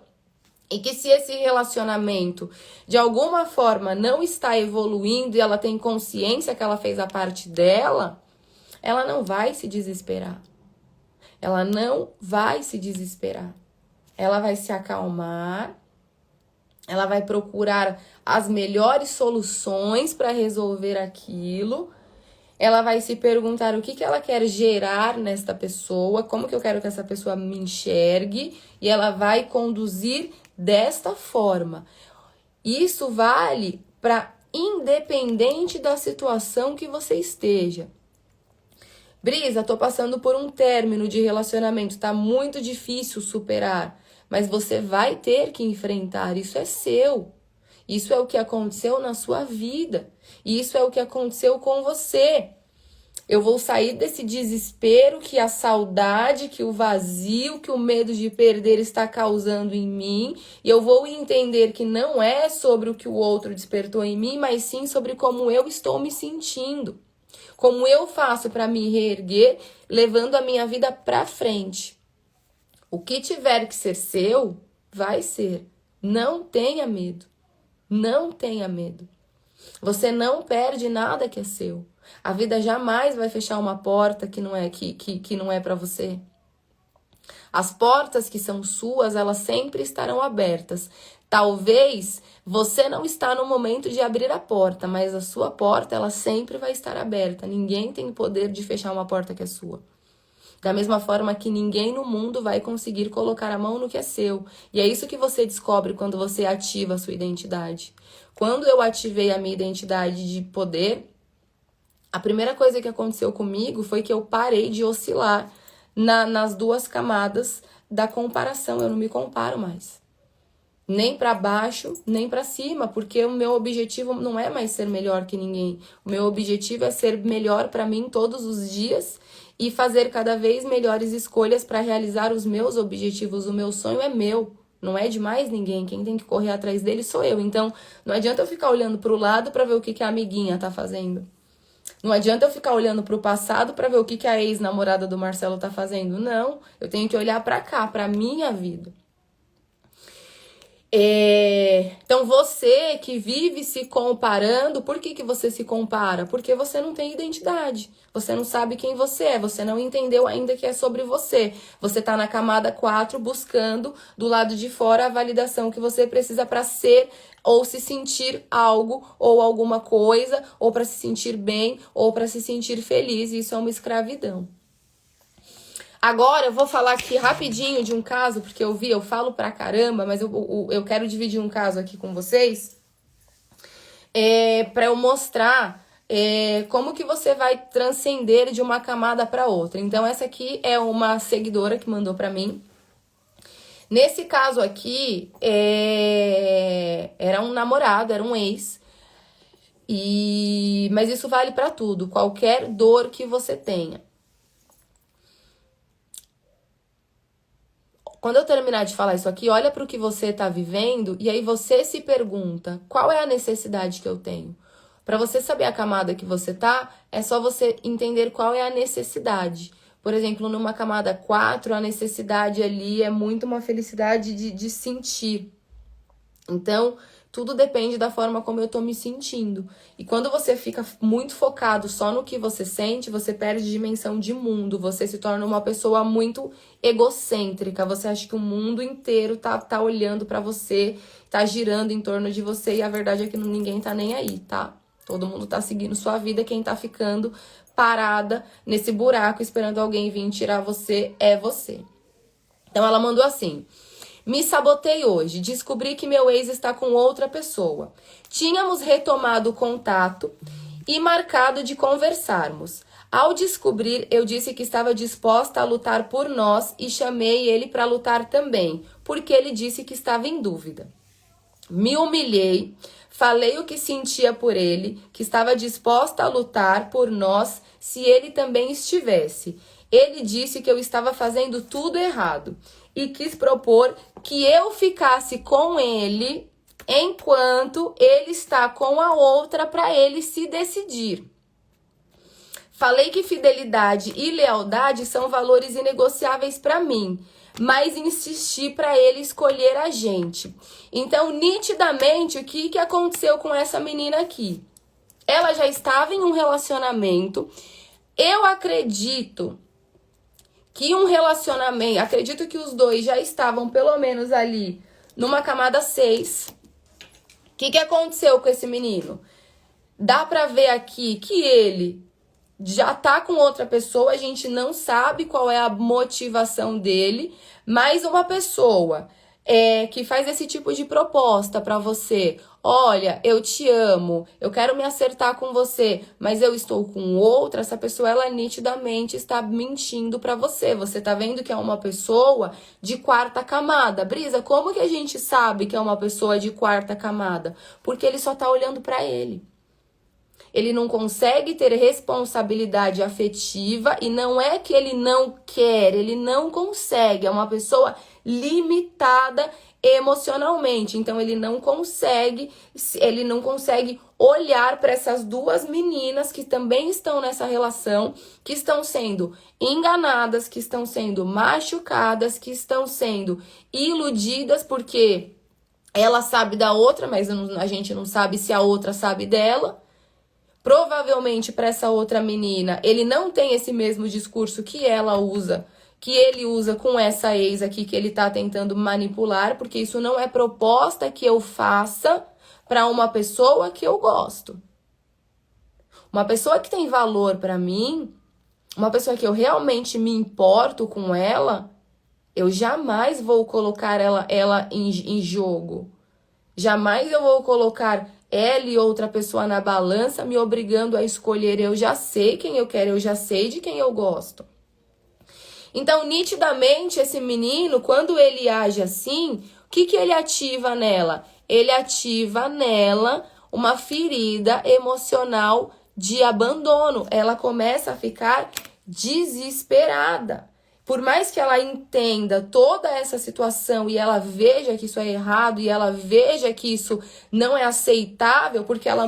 e que se esse relacionamento de alguma forma não está evoluindo e ela tem consciência que ela fez a parte dela, ela não vai se desesperar. Ela não vai se desesperar. Ela vai se acalmar. Ela vai procurar as melhores soluções para resolver aquilo. Ela vai se perguntar o que ela quer gerar nesta pessoa, como que eu quero que essa pessoa me enxergue, e ela vai conduzir desta forma. Isso vale para independente da situação que você esteja. Brisa, tô passando por um término de relacionamento, tá muito difícil superar, mas você vai ter que enfrentar, isso é seu. Isso é o que aconteceu na sua vida, isso é o que aconteceu com você. Eu vou sair desse desespero que a saudade, que o vazio, que o medo de perder está causando em mim, e eu vou entender que não é sobre o que o outro despertou em mim, mas sim sobre como eu estou me sentindo. Como eu faço para me reerguer, levando a minha vida para frente. O que tiver que ser seu, vai ser. Não tenha medo. Não tenha medo. Você não perde nada que é seu. A vida jamais vai fechar uma porta que não é para você. As portas que são suas, elas sempre estarão abertas. Talvez você não está no momento de abrir a porta, mas a sua porta, ela sempre vai estar aberta. Ninguém tem poder de fechar uma porta que é sua. Da mesma forma que ninguém no mundo vai conseguir colocar a mão no que é seu. E é isso que você descobre quando você ativa a sua identidade. Quando eu ativei a minha identidade de poder, a primeira coisa que aconteceu comigo foi que eu parei de oscilar nas duas camadas da comparação. Eu não me comparo mais. Nem para baixo, nem para cima, porque o meu objetivo não é mais ser melhor que ninguém. O meu objetivo é ser melhor para mim todos os dias e fazer cada vez melhores escolhas para realizar os meus objetivos. O meu sonho é meu, não é de mais ninguém. Quem tem que correr atrás dele sou eu. Então, não adianta eu ficar olhando para o lado para ver o que a amiguinha tá fazendo. Não adianta eu ficar olhando para o passado para ver o que a ex-namorada do Marcelo tá fazendo. Não, eu tenho que olhar para cá, para minha vida. Então você que vive se comparando, por que você se compara? Porque você não tem identidade, você não sabe quem você é, você não entendeu ainda que é sobre você. Você tá na camada 4 buscando do lado de fora a validação que você precisa para ser ou se sentir algo ou alguma coisa, ou para se sentir bem, ou para se sentir feliz. Isso é uma escravidão. Agora eu vou falar aqui rapidinho de um caso, porque eu falo pra caramba, mas eu quero dividir um caso aqui com vocês, pra eu mostrar como que você vai transcender de uma camada pra outra. Então essa aqui é uma seguidora que mandou pra mim. Nesse caso aqui, era um namorado, era um ex, mas isso vale pra tudo, qualquer dor que você tenha. Quando eu terminar de falar isso aqui, olha para o que você está vivendo e aí você se pergunta, qual é a necessidade que eu tenho? Para você saber a camada que você tá, é só você entender qual é a necessidade. Por exemplo, numa camada 4, a necessidade ali é muito uma felicidade de sentir. Então, Tudo depende da forma como eu tô me sentindo. E quando você fica muito focado só no que você sente, você perde dimensão de mundo. Você se torna uma pessoa muito egocêntrica. Você acha que o mundo inteiro tá olhando pra você, tá girando em torno de você. E a verdade é que ninguém tá nem aí, tá? Todo mundo tá seguindo sua vida. Quem tá ficando parada nesse buraco esperando alguém vir tirar você é você. Então ela mandou assim: me sabotei hoje, descobri que meu ex está com outra pessoa. Tínhamos retomado o contato e marcado de conversarmos. Ao descobrir, eu disse que estava disposta a lutar por nós e chamei ele para lutar também, porque ele disse que estava em dúvida. Me humilhei, falei o que sentia por ele, que estava disposta a lutar por nós se ele também estivesse. Ele disse que eu estava fazendo tudo errado e quis propor que eu ficasse com ele enquanto ele está com a outra para ele se decidir. Falei que fidelidade e lealdade são valores inegociáveis para mim, mas insisti para ele escolher a gente. Então, nitidamente, o que aconteceu com essa menina aqui? Ela já estava em um relacionamento. Eu acredito que acredito que os dois já estavam pelo menos ali numa camada 6. O que aconteceu com esse menino? Dá pra ver aqui que ele já tá com outra pessoa, a gente não sabe qual é a motivação dele, mas uma pessoa que faz esse tipo de proposta pra você: olha, eu te amo, eu quero me acertar com você, mas eu estou com outra. Essa pessoa, ela nitidamente está mentindo pra você. Você tá vendo que é uma pessoa de quarta camada. Brisa, como que a gente sabe que é uma pessoa de quarta camada? Porque ele só tá olhando pra ele. Ele não consegue ter responsabilidade afetiva e não é que ele não quer, ele não consegue. É uma pessoa limitada emocionalmente. Então ele não consegue olhar para essas duas meninas que também estão nessa relação, que estão sendo enganadas, que estão sendo machucadas, que estão sendo iludidas porque ela sabe da outra, mas a gente não sabe se a outra sabe dela. Provavelmente para essa outra menina, ele não tem esse mesmo discurso que ela usa, que ele usa com essa ex aqui que ele tá tentando manipular, porque isso não é proposta que eu faça para uma pessoa que eu gosto. Uma pessoa que tem valor para mim, uma pessoa que eu realmente me importo com ela, eu jamais vou colocar ela em jogo. Jamais eu vou colocar ela e outra pessoa na balança, me obrigando a escolher. Eu já sei quem eu quero, eu já sei de quem eu gosto. Então, nitidamente, esse menino, quando ele age assim, o que ele ativa nela? Ele ativa nela uma ferida emocional de abandono. Ela começa a ficar desesperada. Por mais que ela entenda toda essa situação e ela veja que isso é errado e ela veja que isso não é aceitável, porque ela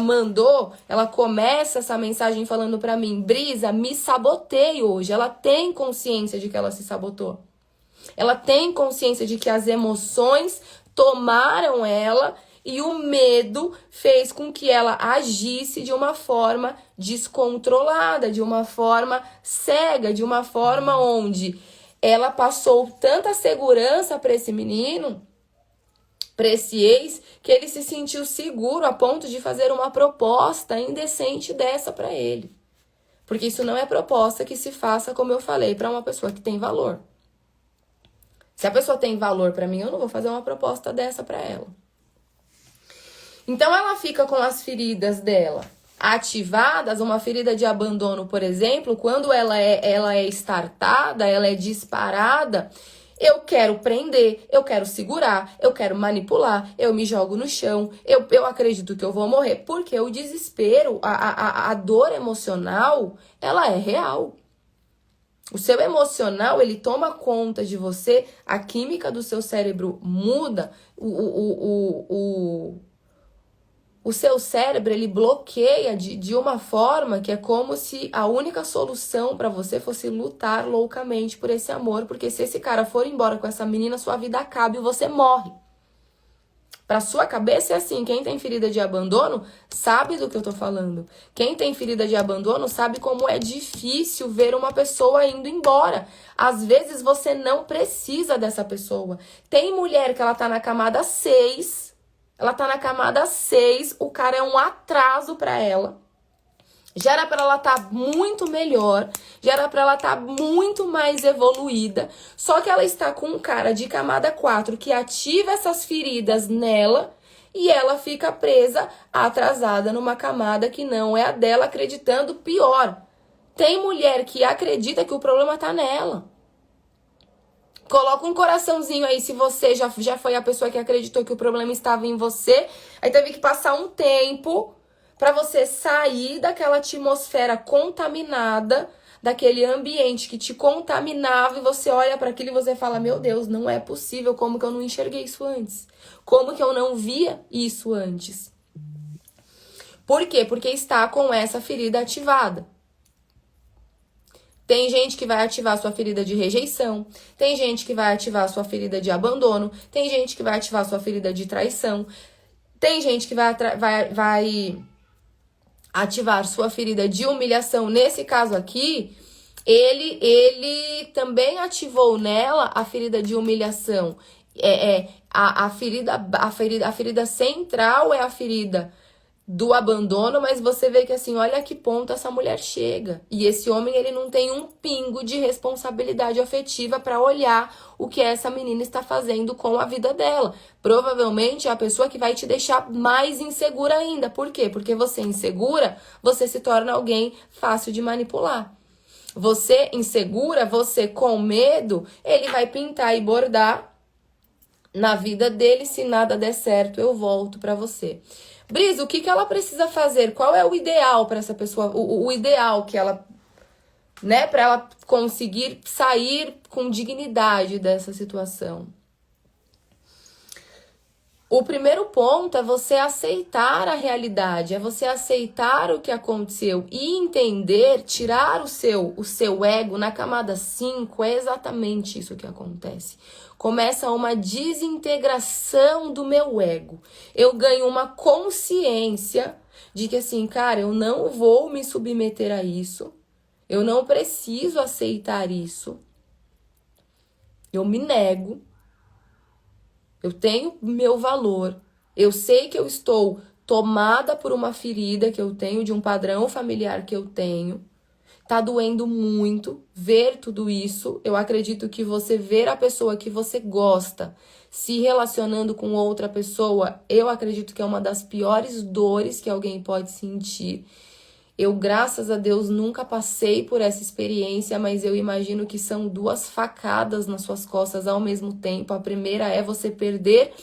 começa essa mensagem falando pra mim: Brisa, me sabotei hoje. Ela tem consciência de que ela se sabotou. Ela tem consciência de que as emoções tomaram ela e o medo fez com que ela agisse de uma forma descontrolada, de uma forma cega, de uma forma onde ela passou tanta segurança para esse menino, para esse ex, que ele se sentiu seguro a ponto de fazer uma proposta indecente dessa para ele. Porque isso não é proposta que se faça, como eu falei, para uma pessoa que tem valor. Se a pessoa tem valor para mim, eu não vou fazer uma proposta dessa para ela. Então ela fica com as feridas dela ativadas, uma ferida de abandono, por exemplo, quando ela é startada, ela é disparada, eu quero prender, eu quero segurar, eu quero manipular, eu me jogo no chão, eu acredito que eu vou morrer, porque o desespero, a dor emocional, ela é real. O seu emocional, ele toma conta de você, a química do seu cérebro muda, o seu cérebro, ele bloqueia de uma forma que é como se a única solução para você fosse lutar loucamente por esse amor, porque se esse cara for embora com essa menina, sua vida acaba e você morre. Pra sua cabeça é assim, quem tem ferida de abandono sabe do que eu tô falando. Quem tem ferida de abandono sabe como é difícil ver uma pessoa indo embora. Às vezes você não precisa dessa pessoa. Tem mulher que ela tá na camada 6, o cara é um atraso pra ela. Já era pra ela estar muito melhor, já era pra ela estar muito mais evoluída, só que ela está com um cara de camada 4 que ativa essas feridas nela e ela fica presa, atrasada numa camada que não é a dela, acreditando pior. Tem mulher que acredita que o problema tá nela. Coloca um coraçãozinho aí se você já foi a pessoa que acreditou que o problema estava em você, aí teve que passar um tempo para você sair daquela atmosfera contaminada, daquele ambiente que te contaminava, e você olha para aquilo e você fala, meu Deus, não é possível, como que eu não enxerguei isso antes? Como que eu não via isso antes? Por quê? Porque está com essa ferida ativada. Tem gente que vai ativar sua ferida de rejeição, tem gente que vai ativar sua ferida de abandono, tem gente que vai ativar sua ferida de traição, tem gente que vai ativar sua ferida de humilhação. Nesse caso aqui, ele também ativou nela a ferida de humilhação. A ferida central é a ferida do abandono, mas você vê que assim, olha a que ponto essa mulher chega. E esse homem, ele não tem um pingo de responsabilidade afetiva para olhar o que essa menina está fazendo com a vida dela. Provavelmente é a pessoa que vai te deixar mais insegura ainda. Por quê? Porque você insegura, você se torna alguém fácil de manipular. Você insegura, você com medo, ele vai pintar e bordar na vida dele. Se nada der certo, eu volto para você. Brisa, o que ela precisa fazer? Qual é o ideal para essa pessoa? O ideal que ela, né, para ela conseguir sair com dignidade dessa situação. O primeiro ponto é você aceitar a realidade, é você aceitar o que aconteceu e entender, tirar o seu ego. Na camada 5, é exatamente isso que acontece. Começa uma desintegração do meu ego. Eu ganho uma consciência de que assim, cara, eu não vou me submeter a isso. Eu não preciso aceitar isso. Eu me nego. Eu tenho meu valor. Eu sei que eu estou tomada por uma ferida que eu tenho, de um padrão familiar que eu tenho. Tá doendo muito ver tudo isso. Eu acredito que você ver a pessoa que você gosta se relacionando com outra pessoa, eu acredito que é uma das piores dores que alguém pode sentir. Eu, graças a Deus, nunca passei por essa experiência, mas eu imagino que são 2 facadas nas suas costas ao mesmo tempo. A primeira é você perder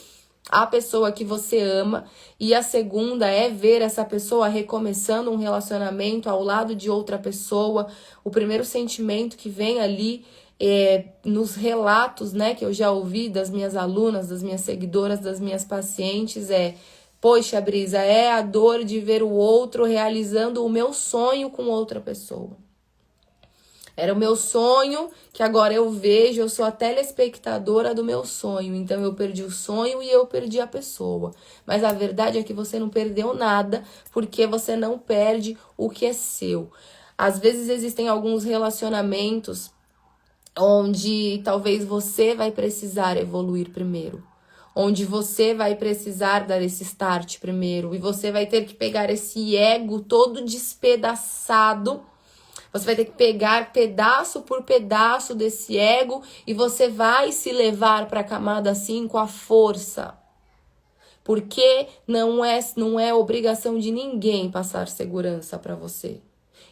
a pessoa que você ama, e a segunda é ver essa pessoa recomeçando um relacionamento ao lado de outra pessoa. O primeiro sentimento que vem ali nos relatos, né, que eu já ouvi das minhas alunas, das minhas seguidoras, das minhas pacientes é: poxa, Brisa, é a dor de ver o outro realizando o meu sonho com outra pessoa. Era o meu sonho, que agora eu vejo, eu sou a telespectadora do meu sonho. Então eu perdi o sonho e eu perdi a pessoa. Mas a verdade é que você não perdeu nada, porque você não perde o que é seu. Às vezes existem alguns relacionamentos onde talvez você vai precisar evoluir primeiro. Onde você vai precisar dar esse start primeiro. E você vai ter que pegar esse ego todo despedaçado. Você vai ter que pegar pedaço por pedaço desse ego e você vai se levar para a camada 5 à força. Porque não é obrigação de ninguém passar segurança para você.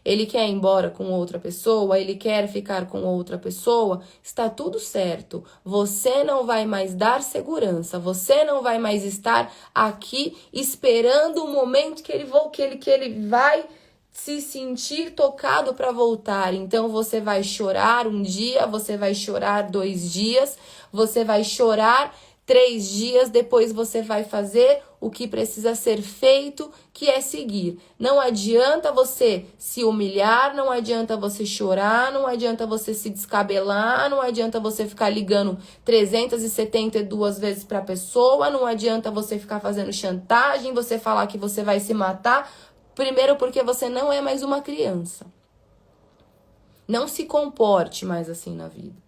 Ele quer ir embora com outra pessoa, ele quer ficar com outra pessoa, está tudo certo. Você não vai mais dar segurança, você não vai mais estar aqui esperando o momento que ele vai se sentir tocado para voltar. Então você vai chorar um dia, você vai chorar 2 dias, você vai chorar 3 dias, depois você vai fazer o que precisa ser feito, que é seguir. Não adianta você se humilhar, não adianta você chorar, não adianta você se descabelar, não adianta você ficar ligando 372 vezes para a pessoa, não adianta você ficar fazendo chantagem, você falar que você vai se matar. Primeiro porque você não é mais uma criança. Não se comporte mais assim na vida.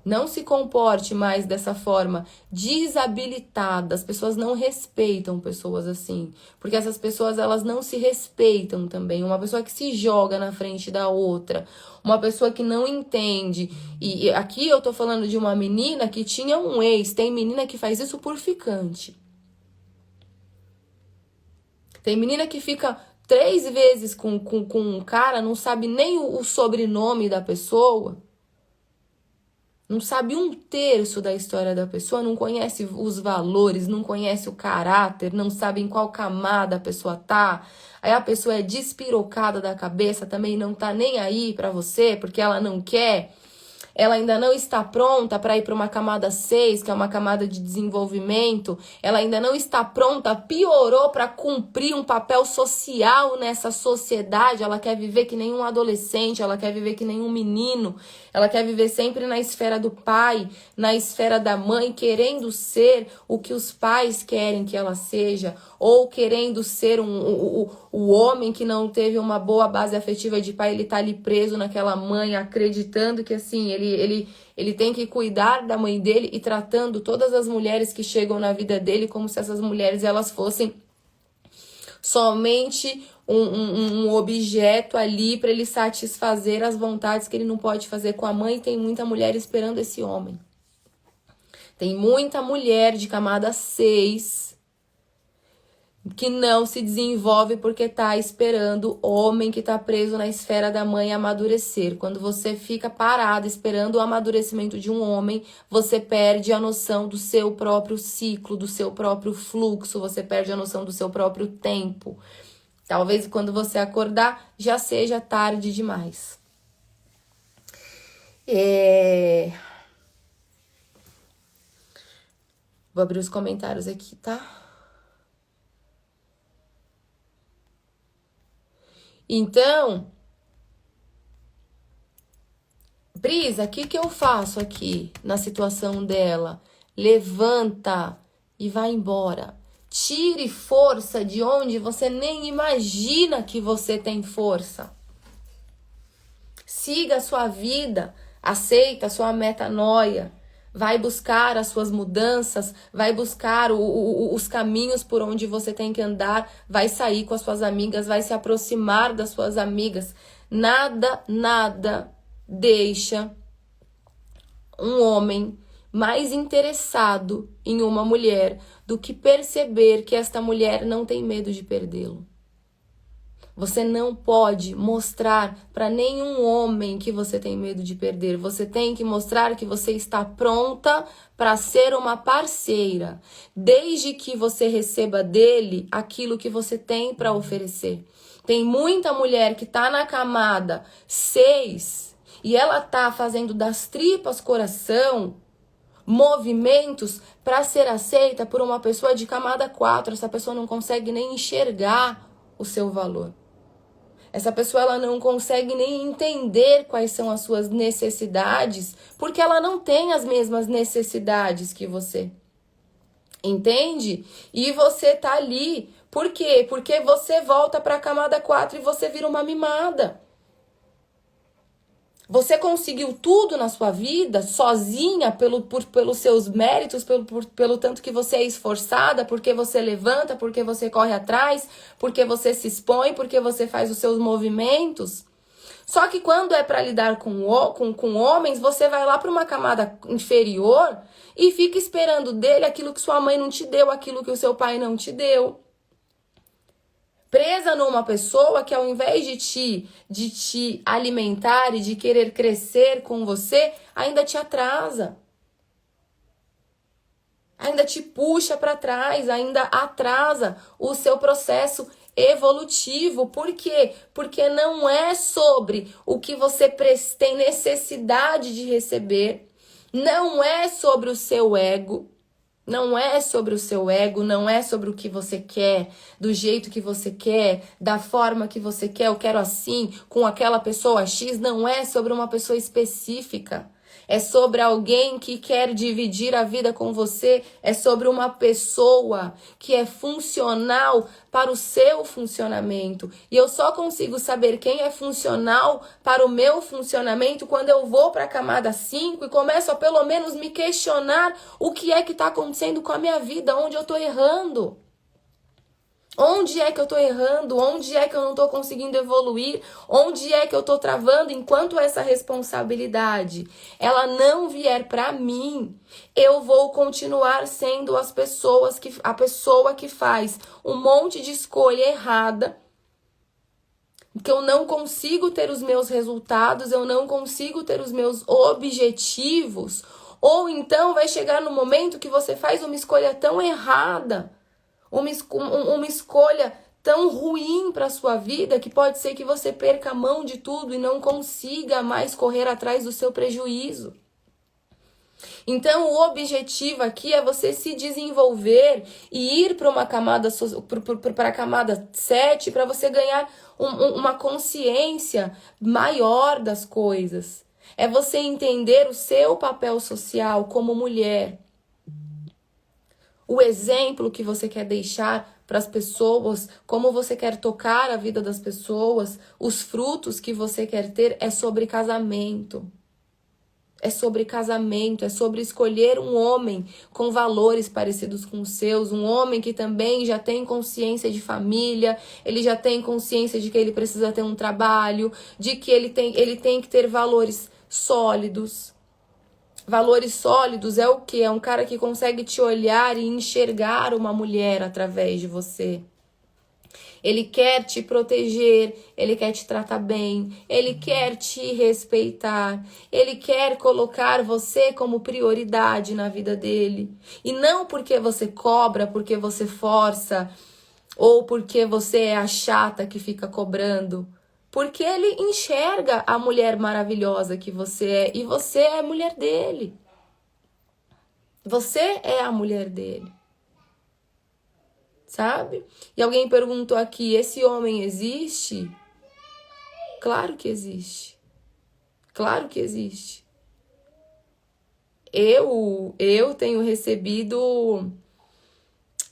Não se comporte mais dessa forma desabilitada. As pessoas não respeitam pessoas assim. Porque essas pessoas, elas não se respeitam também. Uma pessoa que se joga na frente da outra. Uma pessoa que não entende. E aqui eu tô falando de uma menina que tinha um ex. Tem menina que faz isso por ficante. Tem menina que fica 3 vezes com um cara, não sabe nem o sobrenome da pessoa. Não sabe 1/3 da história da pessoa, não conhece os valores, não conhece o caráter, não sabe em qual camada a pessoa tá. Aí a pessoa é despirocada da cabeça, também não tá nem aí pra você, porque ela não quer. Ela ainda não está pronta para ir para uma camada 6, que é uma camada de desenvolvimento. Ela ainda não está pronta, piorou para cumprir um papel social nessa sociedade. Ela quer viver que nem um adolescente, ela quer viver que nem um menino. Ela quer viver sempre na esfera do pai, na esfera da mãe, querendo ser o que os pais querem que ela seja, ou querendo ser o homem que não teve uma boa base afetiva de pai, ele tá ali preso naquela mãe, acreditando que assim, ele tem que cuidar da mãe dele e tratando todas as mulheres que chegam na vida dele como se essas mulheres elas fossem somente um objeto ali para ele satisfazer as vontades que ele não pode fazer com a mãe. Tem muita mulher esperando esse homem. Tem muita mulher de camada 6 que não se desenvolve porque tá esperando o homem que tá preso na esfera da mãe amadurecer. Quando você fica parado esperando o amadurecimento de um homem, você perde a noção do seu próprio ciclo, do seu próprio fluxo, você perde a noção do seu próprio tempo. Talvez quando você acordar já seja tarde demais. Vou abrir os comentários aqui, tá? Então, Brisa, o que eu faço aqui na situação dela? Levanta e vai embora. Tire força de onde você nem imagina que você tem força. Siga a sua vida, aceita a sua metanoia. Vai buscar as suas mudanças, vai buscar os caminhos por onde você tem que andar, vai sair com as suas amigas, vai se aproximar das suas amigas. Nada deixa um homem mais interessado em uma mulher do que perceber que esta mulher não tem medo de perdê-lo. Você não pode mostrar para nenhum homem que você tem medo de perder. Você tem que mostrar que você está pronta para ser uma parceira, desde que você receba dele aquilo que você tem para oferecer. Tem muita mulher que está na camada 6 e ela tá fazendo das tripas coração movimentos para ser aceita por uma pessoa de camada 4. Essa pessoa não consegue nem enxergar o seu valor. Essa pessoa ela não consegue nem entender quais são as suas necessidades, porque ela não tem as mesmas necessidades que você. Entende? E você tá ali. Por quê? Porque você volta para a camada 4 e você vira uma mimada. Você conseguiu tudo na sua vida sozinha pelos seus méritos, pelo tanto que você é esforçada, porque você levanta, porque você corre atrás, porque você se expõe, porque você faz os seus movimentos. Só que quando é para lidar com homens, você vai lá para uma camada inferior e fica esperando dele aquilo que sua mãe não te deu, aquilo que o seu pai não te deu. Presa numa pessoa que ao invés de te alimentar e de querer crescer com você, ainda te atrasa. Ainda te puxa para trás, ainda atrasa o seu processo evolutivo. Por quê? Porque não é sobre o que você tem necessidade de receber. Não é sobre o seu ego. Não é sobre o seu ego, não é sobre o que você quer, do jeito que você quer, da forma que você quer, eu quero assim, com aquela pessoa X, não é sobre uma pessoa específica. É sobre alguém que quer dividir a vida com você, é sobre uma pessoa que é funcional para o seu funcionamento. E eu só consigo saber quem é funcional para o meu funcionamento quando eu vou para a camada 5 e começo a pelo menos me questionar o que é que está acontecendo com a minha vida, onde eu estou errando. Onde é que eu estou errando? Onde é que eu não estou conseguindo evoluir? Onde é que eu estou travando? Enquanto essa responsabilidade ela não vier para mim, eu vou continuar sendo a pessoa que faz um monte de escolha errada, que eu não consigo ter os meus resultados, eu não consigo ter os meus objetivos. Ou então vai chegar no momento que você faz uma escolha tão errada, uma escolha tão ruim para a sua vida, que pode ser que você perca a mão de tudo e não consiga mais correr atrás do seu prejuízo. Então, o objetivo aqui é você se desenvolver e ir para uma camada, para a camada 7, para você ganhar uma consciência maior das coisas. É você entender o seu papel social como mulher. O exemplo que você quer deixar para as pessoas, como você quer tocar a vida das pessoas, os frutos que você quer ter, é sobre casamento. É sobre casamento, é sobre escolher um homem com valores parecidos com os seus, um homem que também já tem consciência de família, ele já tem consciência de que ele precisa ter um trabalho, de que ele tem que ter valores sólidos. Valores sólidos é o quê? É um cara que consegue te olhar e enxergar uma mulher através de você. Ele quer te proteger, ele quer te tratar bem, ele quer te respeitar, ele quer colocar você como prioridade na vida dele. E não porque você cobra, porque você força, ou porque você é a chata que fica cobrando. Porque ele enxerga a mulher maravilhosa que você é e você é a mulher dele. Você é a mulher dele. Sabe? E alguém perguntou aqui, esse homem existe? Claro que existe. Claro que existe. Eu tenho recebido...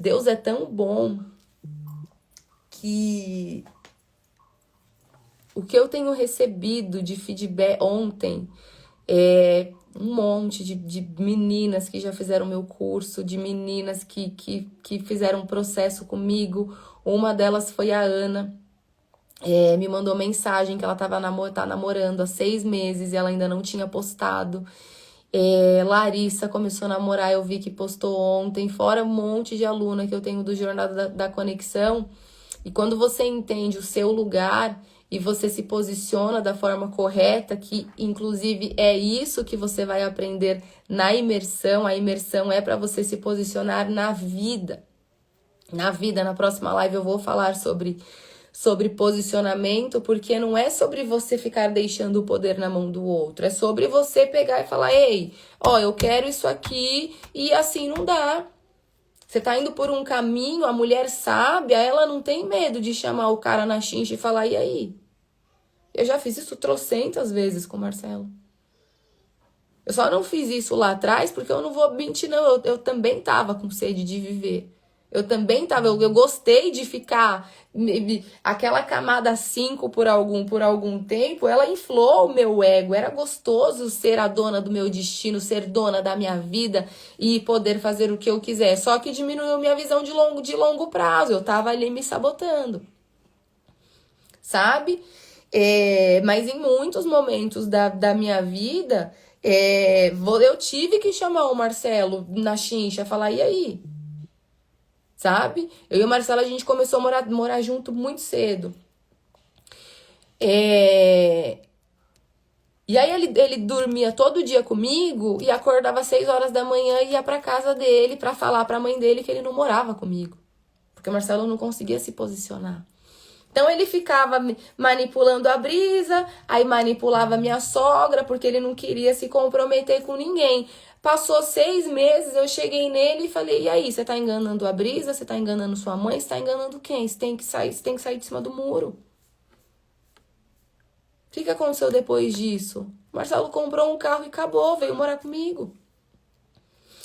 Deus é tão bom que... O que eu tenho recebido de feedback ontem é um monte de meninas que já fizeram meu curso, de meninas que fizeram um processo comigo. Uma delas foi a Ana, me mandou mensagem que ela tá namorando há 6 meses e ela ainda não tinha postado. Larissa começou a namorar, eu vi que postou ontem, fora um monte de aluna que eu tenho do Jornada da Conexão. E quando você entende o seu lugar e você se posiciona da forma correta, que inclusive é isso que você vai aprender na imersão. A imersão é para você se posicionar na vida. Na vida, na próxima live eu vou falar sobre posicionamento, porque não é sobre você ficar deixando o poder na mão do outro. É sobre você pegar e falar, ei, eu quero isso aqui e assim não dá. Você tá indo por um caminho, a mulher sábia, ela não tem medo de chamar o cara na chincha e falar, e aí? Eu já fiz isso trocentas vezes com o Marcelo. Eu só não fiz isso lá atrás porque eu não vou mentir, não. Eu também tava com sede de viver. Eu também tava, eu gostei de ficar... Aquela camada 5 por algum tempo, ela inflou o meu ego. Era gostoso ser a dona do meu destino, ser dona da minha vida e poder fazer o que eu quiser. Só que diminuiu minha visão de longo prazo. Eu tava ali me sabotando. Sabe? Mas em muitos momentos da minha vida, eu tive que chamar o Marcelo na chincha, falar, e aí? Sabe? Eu e o Marcelo, a gente começou a morar junto muito cedo. E aí ele dormia todo dia comigo e acordava às 6 horas da manhã e ia pra casa dele pra falar pra mãe dele que ele não morava comigo. Porque o Marcelo não conseguia se posicionar. Então ele ficava manipulando a Brisa, aí manipulava a minha sogra, porque ele não queria se comprometer com ninguém. Passou 6 meses, eu cheguei nele e falei, e aí, você tá enganando a Brisa? Você tá enganando sua mãe? Você tá enganando quem? Você tem que sair de cima do muro. O que aconteceu depois disso? O Marcelo comprou um carro e acabou, veio morar comigo.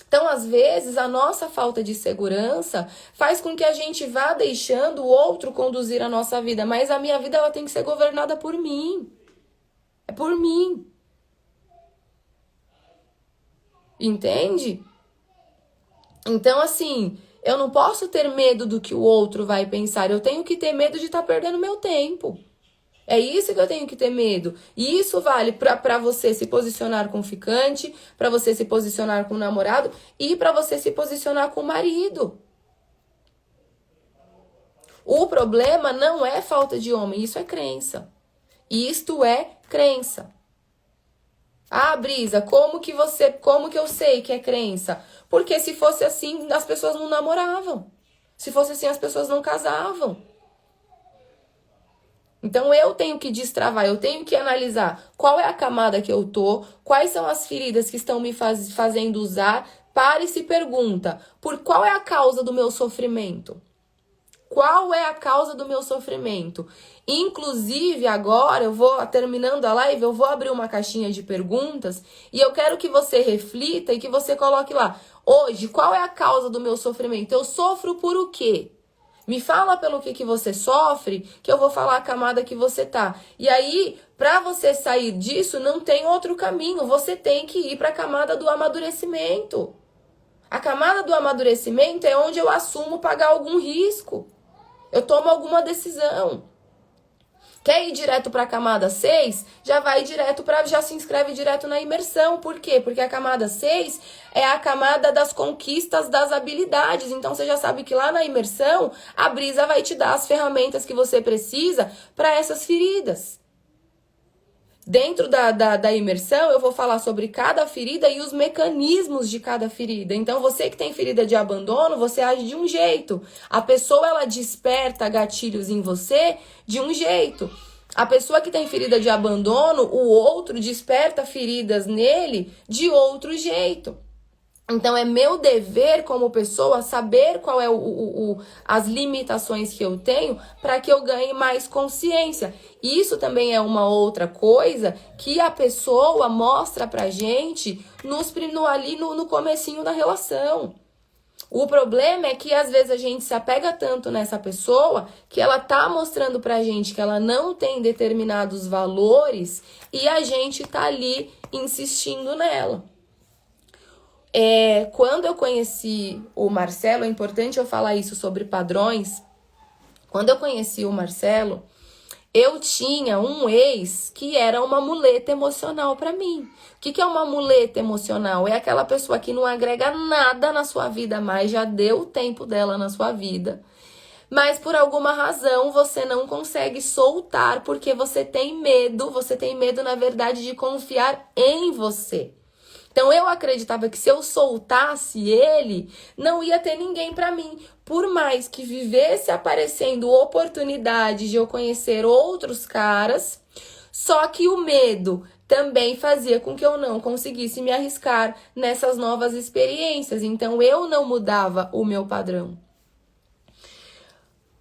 Então, às vezes, a nossa falta de segurança faz com que a gente vá deixando o outro conduzir a nossa vida. Mas a minha vida ela tem que ser governada por mim. É por mim. Entende? Então, assim, eu não posso ter medo do que o outro vai pensar. Eu tenho que ter medo de estar perdendo meu tempo. É isso que eu tenho que ter medo. E isso vale para você se posicionar com o ficante, para você se posicionar com o namorado e para você se posicionar com o marido. O problema não é falta de homem, isso é crença. Isto é crença. Ah, Brisa, como que eu sei que é crença? Porque se fosse assim, as pessoas não namoravam. Se fosse assim, as pessoas não casavam. Então eu tenho que destravar, eu tenho que analisar qual é a camada que eu tô, quais são as feridas que estão me fazendo usar. Pare e se pergunta, por qual é a causa do meu sofrimento? Qual é a causa do meu sofrimento? Inclusive, agora, eu vou, terminando a live, eu vou abrir uma caixinha de perguntas e eu quero que você reflita e que você coloque lá. Hoje, qual é a causa do meu sofrimento? Eu sofro por o quê? Me fala pelo que você sofre, que eu vou falar a camada que você tá. E aí, para você sair disso, não tem outro caminho. Você tem que ir para a camada do amadurecimento. A camada do amadurecimento é onde eu assumo pagar algum risco. Eu tomo alguma decisão. Quer ir direto para a camada 6? Já se inscreve direto na imersão. Por quê? Porque a camada 6 é a camada das conquistas das habilidades. Então você já sabe que lá na imersão a Brisa vai te dar as ferramentas que você precisa para essas feridas. Dentro da imersão, eu vou falar sobre cada ferida e os mecanismos de cada ferida. Então, você que tem ferida de abandono, você age de um jeito. A pessoa, ela desperta gatilhos em você de um jeito. A pessoa que tem ferida de abandono, o outro desperta feridas nele de outro jeito. Então, é meu dever como pessoa saber qual é as limitações que eu tenho para que eu ganhe mais consciência. Isso também é uma outra coisa que a pessoa mostra pra gente ali no comecinho da relação. O problema é que às vezes a gente se apega tanto nessa pessoa que ela tá mostrando pra gente que ela não tem determinados valores e a gente tá ali insistindo nela. Quando eu conheci o Marcelo, é importante eu falar isso sobre padrões. Quando eu conheci o Marcelo, eu tinha um ex que era uma muleta emocional pra mim. O que é uma muleta emocional? É aquela pessoa que não agrega nada na sua vida mais, já deu o tempo dela na sua vida. Mas por alguma razão você não consegue soltar porque você tem medo, na verdade, de confiar em você. Então eu acreditava que se eu soltasse ele, não ia ter ninguém pra mim. Por mais que vivesse aparecendo oportunidades de eu conhecer outros caras, só que o medo também fazia com que eu não conseguisse me arriscar nessas novas experiências. Então eu não mudava o meu padrão.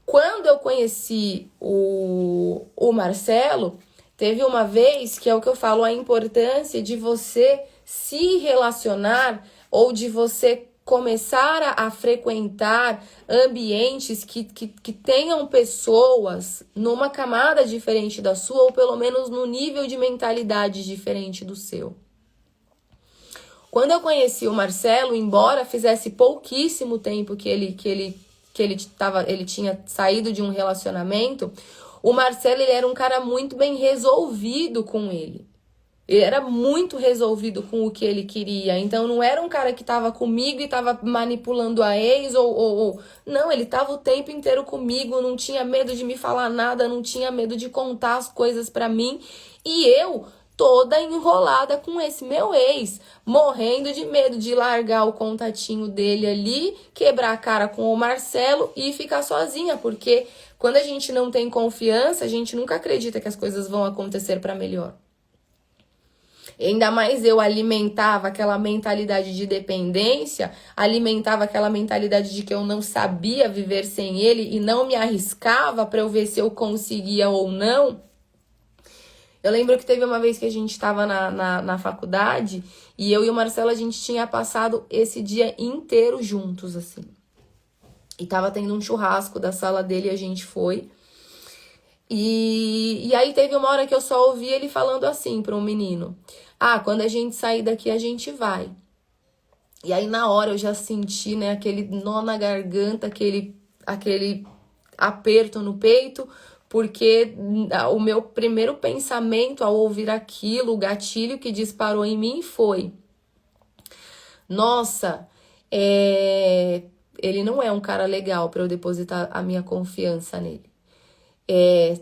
Quando eu conheci o Marcelo, teve uma vez que é o que eu falo, a importância de você se relacionar ou de você começar a frequentar ambientes que tenham pessoas numa camada diferente da sua ou pelo menos no nível de mentalidade diferente do seu. Quando eu conheci o Marcelo, embora fizesse pouquíssimo tempo que ele tinha saído de um relacionamento, o Marcelo ele era um cara muito bem resolvido com ele. Ele era muito resolvido com o que ele queria. Então, não era um cara que tava comigo e tava manipulando a ex ou... Não, ele tava o tempo inteiro comigo, não tinha medo de me falar nada, não tinha medo de contar as coisas pra mim. E eu toda enrolada com esse meu ex, morrendo de medo de largar o contatinho dele ali, quebrar a cara com o Marcelo e ficar sozinha, porque quando a gente não tem confiança, a gente nunca acredita que as coisas vão acontecer para melhor. Ainda mais eu alimentava aquela mentalidade de dependência, alimentava aquela mentalidade de que eu não sabia viver sem ele e não me arriscava para eu ver se eu conseguia ou não. Eu lembro que teve uma vez que a gente estava na faculdade e eu e o Marcelo, a gente tinha passado esse dia inteiro juntos, assim. E tava tendo um churrasco da sala dele e a gente foi. E aí teve uma hora que eu só ouvi ele falando assim para um menino: ah, quando a gente sair daqui a gente vai. E aí na hora eu já senti, né, aquele nó na garganta, aquele aperto no peito, porque o meu primeiro pensamento ao ouvir aquilo, o gatilho que disparou em mim foi: nossa, ele não é um cara legal para eu depositar a minha confiança nele.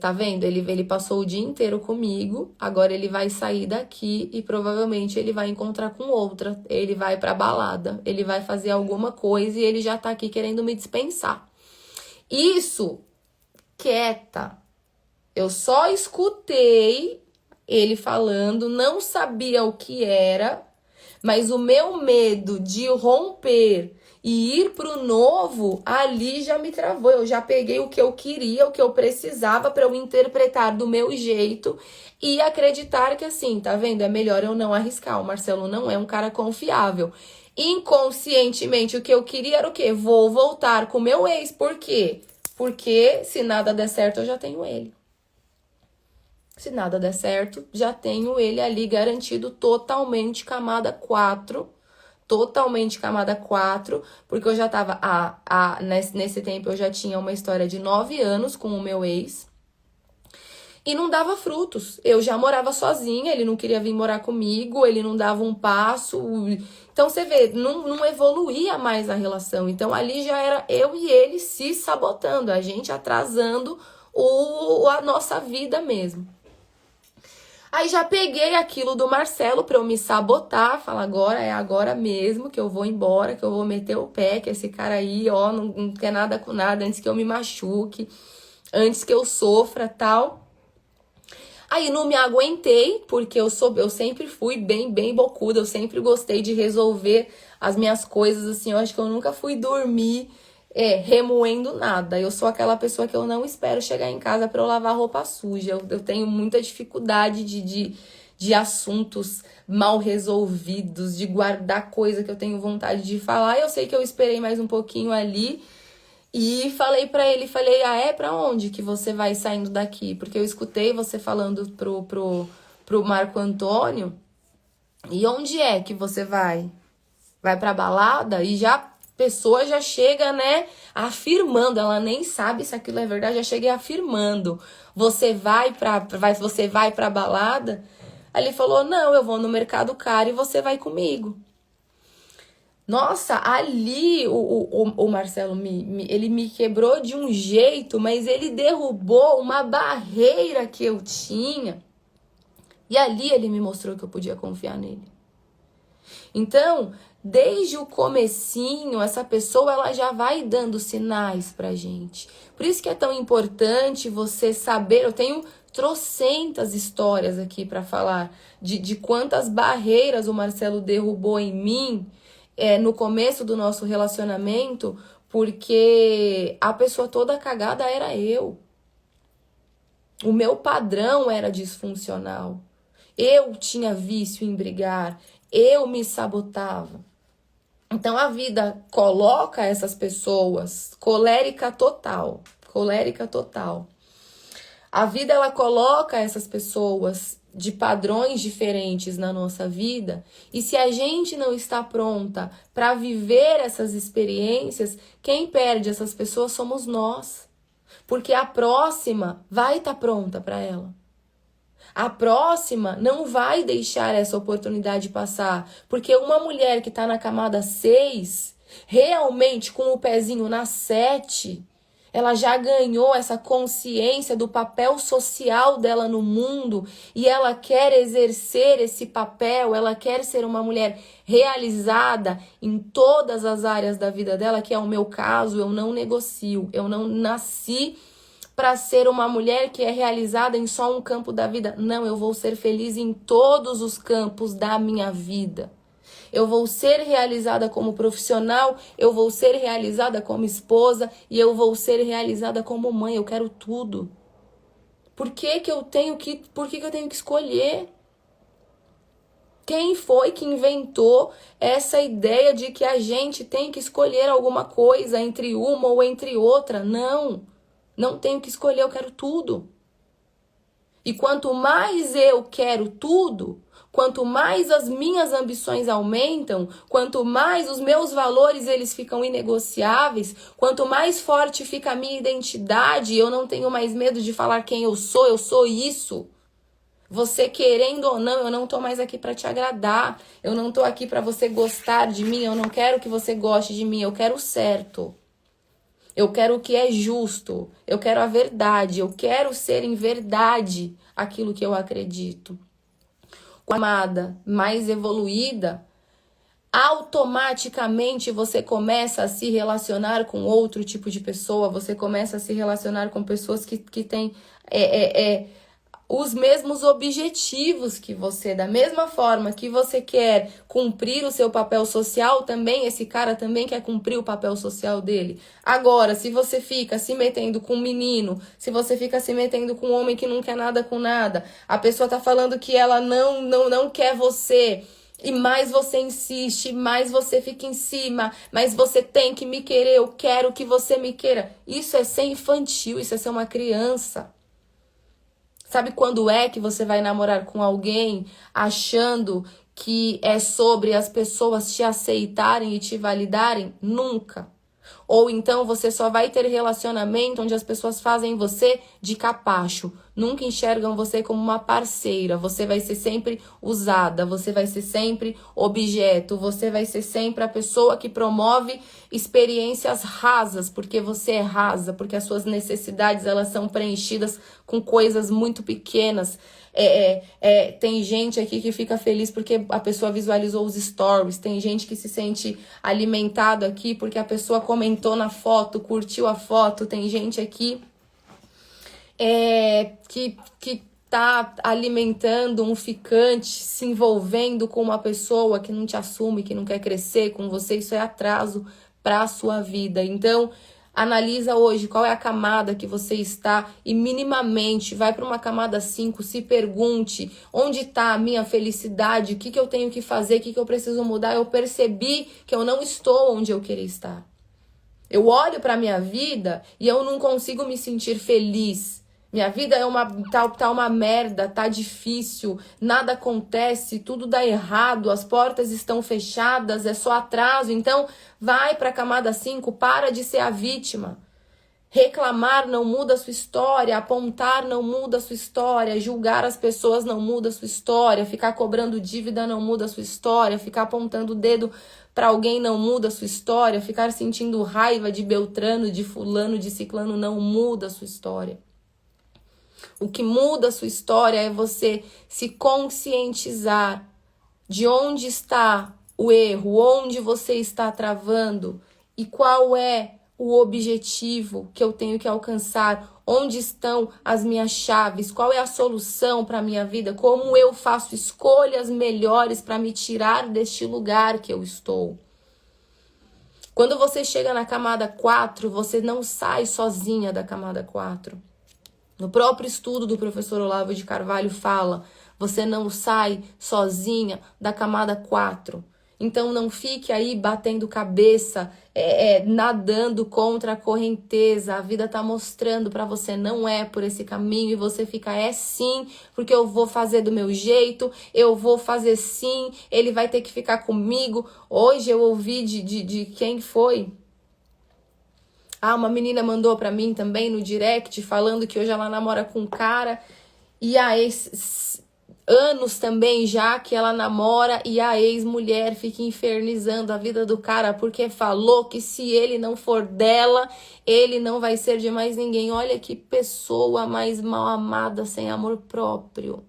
Tá vendo? Ele passou o dia inteiro comigo, agora ele vai sair daqui e provavelmente ele vai encontrar com outra, ele vai pra balada, ele vai fazer alguma coisa e ele já tá aqui querendo me dispensar. Isso, quieta. Eu só escutei ele falando, não sabia o que era, mas o meu medo de romper e ir pro novo, ali já me travou. Eu já peguei o que eu queria, o que eu precisava para eu interpretar do meu jeito e acreditar que assim, tá vendo? É melhor eu não arriscar. O Marcelo não é um cara confiável. Inconscientemente, o que eu queria era o quê? Vou voltar com o meu ex. Por quê? Porque se nada der certo, eu já tenho ele. Se nada der certo, já tenho ele ali garantido totalmente camada 4. Totalmente camada 4, porque eu já tava, nesse tempo eu já tinha uma história de 9 anos com o meu ex, e não dava frutos. Eu já morava sozinha, ele não queria vir morar comigo, ele não dava um passo, então você vê, não evoluía mais a relação, então ali já era eu e ele se sabotando, a gente atrasando a nossa vida mesmo. Aí já peguei aquilo do Marcelo pra eu me sabotar, falar agora é agora mesmo que eu vou embora, que eu vou meter o pé, que esse cara aí, ó, não quer nada com nada, antes que eu me machuque, antes que eu sofra, tal. Aí não me aguentei, porque eu sempre fui bem bocuda, eu sempre gostei de resolver as minhas coisas, assim, eu acho que eu nunca fui dormir remoendo nada. Eu sou aquela pessoa que eu não espero chegar em casa para eu lavar roupa suja. Eu tenho muita dificuldade de assuntos mal resolvidos, de guardar coisa que eu tenho vontade de falar. Eu sei que eu esperei mais um pouquinho ali e falei pra ele, pra onde que você vai saindo daqui? Porque eu escutei você falando pro Marco Antônio. E onde é que você vai? Vai pra balada? E já pessoa já chega, né, afirmando, ela nem sabe se aquilo é verdade, já chega afirmando. Você vai pra balada? Aí ele falou: não, eu vou no Mercado Caro e você vai comigo. Nossa, ali o Marcelo ele me quebrou de um jeito, mas ele derrubou uma barreira que eu tinha. E ali ele me mostrou que eu podia confiar nele. Então, desde o comecinho, essa pessoa ela já vai dando sinais pra gente. Por isso que é tão importante você saber. Eu tenho trocentas histórias aqui pra falar de quantas barreiras o Marcelo derrubou em mim no começo do nosso relacionamento, porque a pessoa toda cagada era eu. O meu padrão era disfuncional. Eu tinha vício em brigar. Eu me sabotava. Então a vida coloca essas pessoas colérica total. A vida ela coloca essas pessoas de padrões diferentes na nossa vida, e se a gente não está pronta para viver essas experiências, quem perde essas pessoas somos nós. Porque a próxima vai estar pronta para ela. A próxima não vai deixar essa oportunidade passar, porque uma mulher que está na camada 6, realmente com o pezinho na 7, ela já ganhou essa consciência do papel social dela no mundo e ela quer exercer esse papel, ela quer ser uma mulher realizada em todas as áreas da vida dela, que é o meu caso. Eu não negocio, eu não nasci para ser uma mulher que é realizada em só um campo da vida. Não, eu vou ser feliz em todos os campos da minha vida. Eu vou ser realizada como profissional, eu vou ser realizada como esposa e eu vou ser realizada como mãe. Eu quero tudo. Por que eu tenho que escolher? Quem foi que inventou essa ideia de que a gente tem que escolher alguma coisa entre uma ou entre outra? Não tenho que escolher, eu quero tudo. E quanto mais eu quero tudo, quanto mais as minhas ambições aumentam, quanto mais os meus valores eles ficam inegociáveis, quanto mais forte fica a minha identidade, eu não tenho mais medo de falar quem eu sou isso. Você querendo ou não, eu não tô mais aqui para te agradar. Eu não tô aqui para você gostar de mim, eu não quero que você goste de mim, eu quero o certo. Eu quero o que é justo, eu quero a verdade, eu quero ser em verdade aquilo que eu acredito. Com a camada mais evoluída, automaticamente você começa a se relacionar com outro tipo de pessoa, você começa a se relacionar com pessoas que têm os mesmos objetivos que você. Da mesma forma que você quer cumprir o seu papel social, também esse cara também quer cumprir o papel social dele. Agora, se você fica se metendo com um menino, se você fica se metendo com um homem que não quer nada com nada, a pessoa tá falando que ela não quer você, e mais você insiste, mais você fica em cima, mas você tem que me querer, eu quero que você me queira. Isso é ser infantil, isso é ser uma criança. Sabe quando é que você vai namorar com alguém achando que é sobre as pessoas te aceitarem e te validarem? Nunca. Ou então você só vai ter relacionamento onde as pessoas fazem você de capacho. Nunca enxergam você como uma parceira. Você vai ser sempre usada, você vai ser sempre objeto, você vai ser sempre a pessoa que promove experiências rasas, porque você é rasa, porque as suas necessidades elas são preenchidas com coisas muito pequenas. Tem gente aqui que fica feliz porque a pessoa visualizou os stories, tem gente que se sente alimentado aqui porque a pessoa comentou na foto, curtiu a foto, tem gente aqui que tá alimentando um ficante, se envolvendo com uma pessoa que não te assume, que não quer crescer com você. Isso é atraso para a sua vida. Então, analisa hoje qual é a camada que você está e minimamente vai para uma camada 5, se pergunte onde está a minha felicidade, o que eu tenho que fazer, o que eu preciso mudar. Eu percebi que eu não estou onde eu queria estar. Eu olho para a minha vida e eu não consigo me sentir feliz. Minha vida é tá uma merda, tá difícil, nada acontece, tudo dá errado, as portas estão fechadas, é só atraso. Então, vai para a camada 5, para de ser a vítima. Reclamar não muda a sua história, apontar não muda a sua história, julgar as pessoas não muda a sua história, ficar cobrando dívida não muda a sua história, ficar apontando o dedo para alguém não muda a sua história, ficar sentindo raiva de Beltrano, de fulano, de ciclano não muda a sua história. O que muda a sua história é você se conscientizar de onde está o erro, onde você está travando e qual é o objetivo que eu tenho que alcançar, onde estão as minhas chaves, qual é a solução para a minha vida, como eu faço escolhas melhores para me tirar deste lugar que eu estou. Quando você chega na camada 4, você não sai sozinha da camada 4. No próprio estudo do professor Olavo de Carvalho fala, você não sai sozinha da camada 4. Então não fique aí batendo cabeça, nadando contra a correnteza. A vida tá mostrando para você, não é por esse caminho, e você fica, sim, porque eu vou fazer do meu jeito, eu vou fazer sim, ele vai ter que ficar comigo. Hoje eu ouvi de quem foi? Uma menina mandou pra mim também no direct, falando que hoje ela namora com um cara, e anos também já que ela namora e a ex-mulher fica infernizando a vida do cara porque falou que se ele não for dela, ele não vai ser de mais ninguém. Olha que pessoa mais mal amada, sem amor próprio.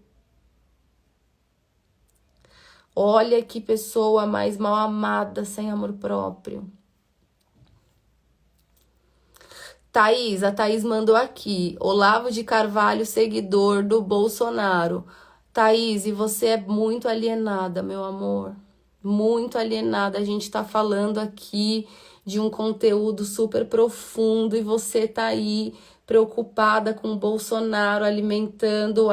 Olha que pessoa mais mal amada, sem amor próprio. Thaís, a Thaís mandou aqui. Olavo de Carvalho, seguidor do Bolsonaro. Thaís, e você é muito alienada, meu amor. Muito alienada. A gente tá falando aqui de um conteúdo super profundo e você tá aí preocupada com o Bolsonaro, alimentando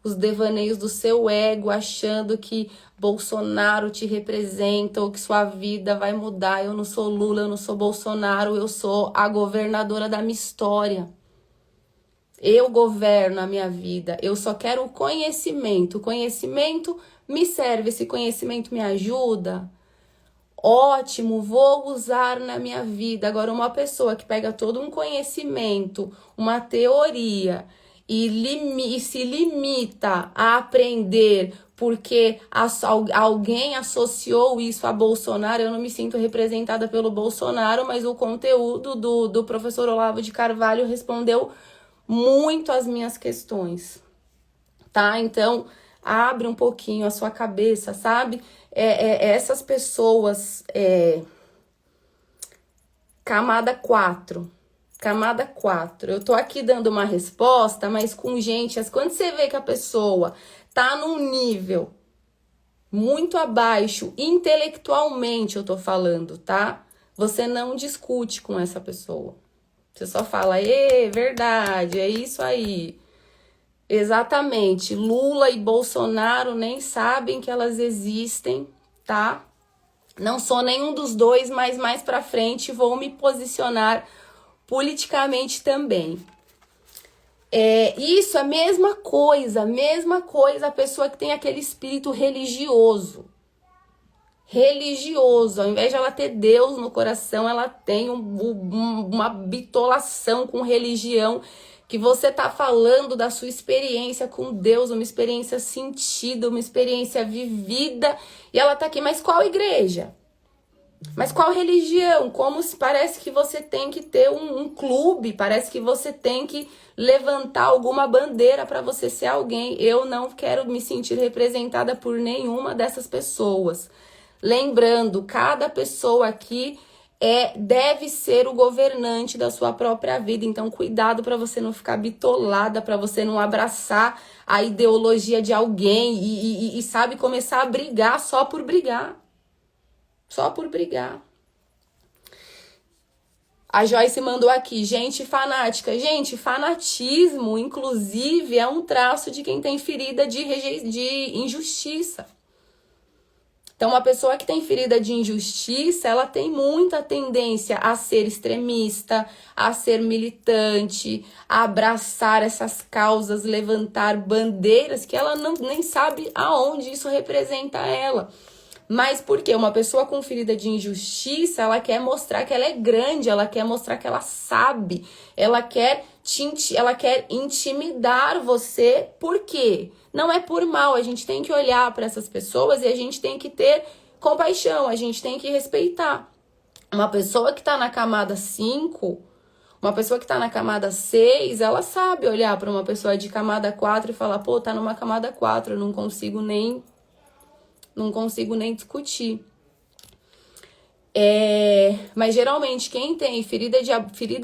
os devaneios do seu ego, achando que Bolsonaro te representa ou que sua vida vai mudar. Eu não sou Lula, eu não sou Bolsonaro, eu sou a governadora da minha história. Eu governo a minha vida, eu só quero o conhecimento. O conhecimento me serve, esse conhecimento me ajuda. Ótimo, vou usar na minha vida. Agora, uma pessoa que pega todo um conhecimento, uma teoria e se limita a aprender porque alguém associou isso a Bolsonaro, eu não me sinto representada pelo Bolsonaro, mas o conteúdo do professor Olavo de Carvalho respondeu muito às minhas questões, tá? Então, abre um pouquinho a sua cabeça, sabe? Essas pessoas, camada 4, eu tô aqui dando uma resposta, mas com gente, quando você vê que a pessoa tá num nível muito abaixo, intelectualmente eu tô falando, tá? Você não discute com essa pessoa. Você só fala, verdade, é isso aí. Exatamente, Lula e Bolsonaro nem sabem que elas existem, tá? Não sou nenhum dos dois, mas mais pra frente vou me posicionar politicamente também. Isso é a mesma coisa a pessoa que tem aquele espírito religioso. Ao invés de ela ter Deus no coração, ela tem uma bitolação com religião, que você tá falando da sua experiência com Deus, uma experiência sentida, uma experiência vivida, e ela tá aqui, mas qual igreja? Mas qual religião? Como se parece que você tem que ter um clube, parece que você tem que levantar alguma bandeira para você ser alguém. Eu não quero me sentir representada por nenhuma dessas pessoas. Lembrando, cada pessoa aqui deve ser o governante da sua própria vida. Então, cuidado para você não ficar bitolada, para você não abraçar a ideologia de alguém e sabe, começar a brigar só por brigar. Só por brigar. A Joyce mandou aqui, gente fanática. Gente, fanatismo, inclusive, é um traço de quem tem ferida de injustiça. Então, uma pessoa que tem ferida de injustiça, ela tem muita tendência a ser extremista, a ser militante, a abraçar essas causas, levantar bandeiras que ela nem sabe aonde isso representa ela. Mas porque uma pessoa com ferida de injustiça, ela quer mostrar que ela é grande, ela quer mostrar que ela sabe, ela quer intimidar você. Por quê? Não é por mal, a gente tem que olhar para essas pessoas e a gente tem que ter compaixão, a gente tem que respeitar. Uma pessoa que tá na camada 5, uma pessoa que tá na camada 6, ela sabe olhar para uma pessoa de camada 4 e falar, pô, tá numa camada 4, eu não consigo nem discutir. Mas geralmente quem tem ferida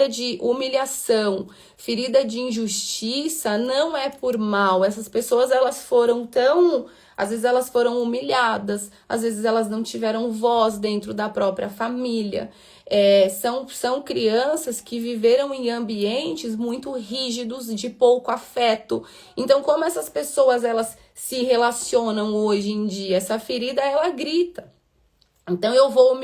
de humilhação, ferida de injustiça, não é por mal. Essas pessoas, elas foram às vezes elas foram humilhadas, às vezes elas não tiveram voz dentro da própria família. São crianças que viveram em ambientes muito rígidos, de pouco afeto. Então, como essas pessoas elas se relacionam hoje em dia? Essa ferida, ela grita. Então, eu vou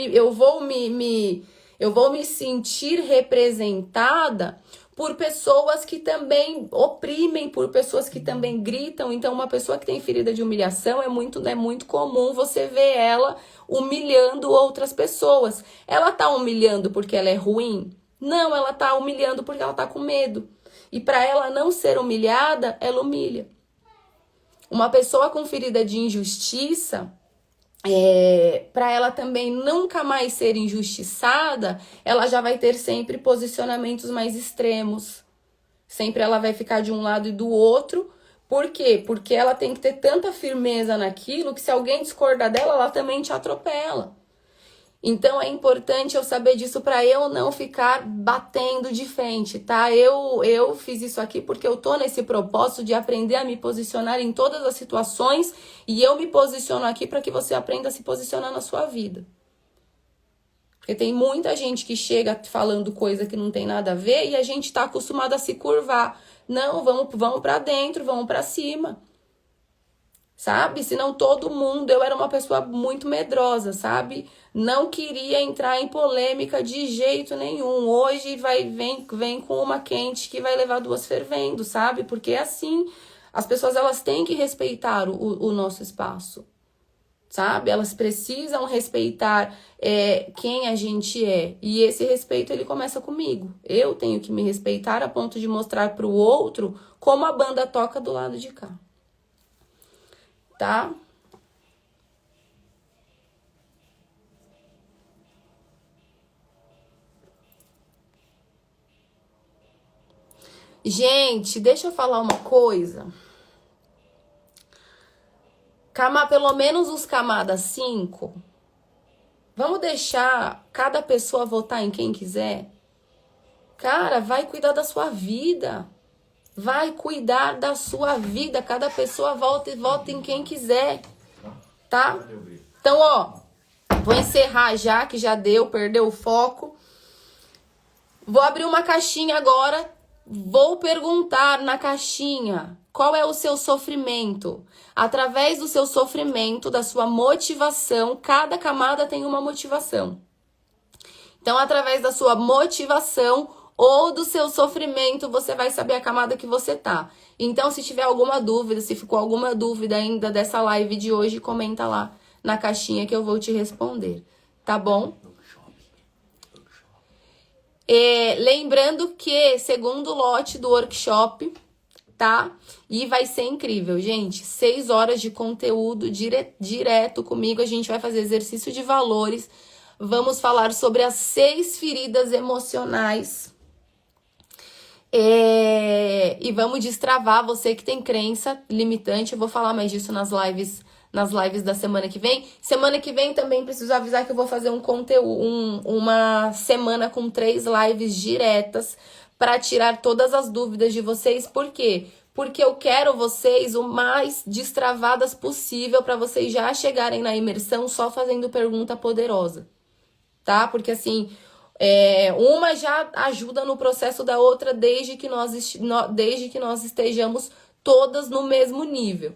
me sentir representada por pessoas que também oprimem, por pessoas que também gritam. Então, uma pessoa que tem ferida de humilhação, é muito comum você ver ela humilhando outras pessoas. Ela tá humilhando porque ela é ruim? Não, ela tá humilhando porque ela tá com medo. E para ela não ser humilhada, ela humilha. Uma pessoa com ferida de injustiça, para ela também nunca mais ser injustiçada, ela já vai ter sempre posicionamentos mais extremos. Sempre ela vai ficar de um lado e do outro. Por quê? Porque ela tem que ter tanta firmeza naquilo que se alguém discordar dela, ela também te atropela. Então é importante eu saber disso para eu não ficar batendo de frente, tá? Eu fiz isso aqui porque eu tô nesse propósito de aprender a me posicionar em todas as situações e eu me posiciono aqui para que você aprenda a se posicionar na sua vida. Porque tem muita gente que chega falando coisa que não tem nada a ver e a gente tá acostumado a se curvar. Não, vamos para dentro, vamos para cima. Sabe? Senão todo mundo, eu era uma pessoa muito medrosa, sabe? Não queria entrar em polêmica de jeito nenhum. Hoje vem com uma quente que vai levar duas fervendo, sabe? Porque é assim, as pessoas elas têm que respeitar o nosso espaço, sabe? Elas precisam respeitar quem a gente é. E esse respeito, ele começa comigo. Eu tenho que me respeitar a ponto de mostrar para o outro como a banda toca do lado de cá. Tá? Gente, deixa eu falar uma coisa. Pelo menos os camadas 5. Vamos deixar cada pessoa votar em quem quiser? Cara, vai cuidar da sua vida. Vai cuidar da sua vida. Cada pessoa vota em quem quiser. Tá? Então, ó, vou encerrar já, que já perdeu o foco. Vou abrir uma caixinha agora. Vou perguntar na caixinha qual é o seu sofrimento. Através do seu sofrimento, da sua motivação, cada camada tem uma motivação. Então, através da sua motivação ou do seu sofrimento, você vai saber a camada que você tá. Então, se tiver alguma dúvida, se ficou alguma dúvida ainda dessa live de hoje, comenta lá na caixinha que eu vou te responder, tá bom? Lembrando que segundo lote do workshop, tá? E vai ser incrível, gente. 6 horas de conteúdo direto comigo. A gente vai fazer exercício de valores. Vamos falar sobre as 6 feridas emocionais. E vamos destravar você que tem crença limitante. Eu vou falar mais disso nas lives da semana que vem. Semana que vem também preciso avisar que eu vou fazer um conteúdo, uma semana com 3 lives diretas para tirar todas as dúvidas de vocês. Por quê? Porque eu quero vocês o mais destravadas possível para vocês já chegarem na imersão só fazendo pergunta poderosa, tá? Porque assim, uma já ajuda no processo da outra desde que nós estejamos todas no mesmo nível.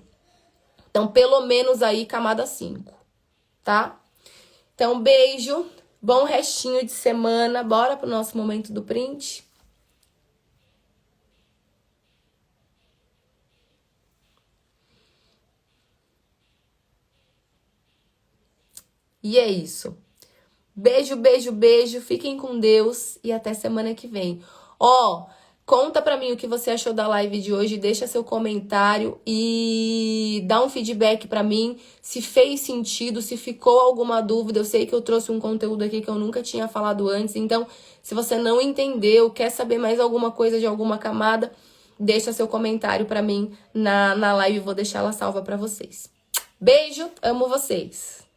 Então, pelo menos aí, camada 5, tá? Então, beijo, bom restinho de semana. Bora pro nosso momento do print? E é isso. Beijo, beijo, beijo. Fiquem com Deus e até semana que vem. Ó, conta pra mim o que você achou da live de hoje, deixa seu comentário e dá um feedback pra mim, se fez sentido, se ficou alguma dúvida. Eu sei que eu trouxe um conteúdo aqui que eu nunca tinha falado antes, então se você não entendeu, quer saber mais alguma coisa de alguma camada, deixa seu comentário pra mim na live, vou deixar ela salva pra vocês. Beijo, amo vocês!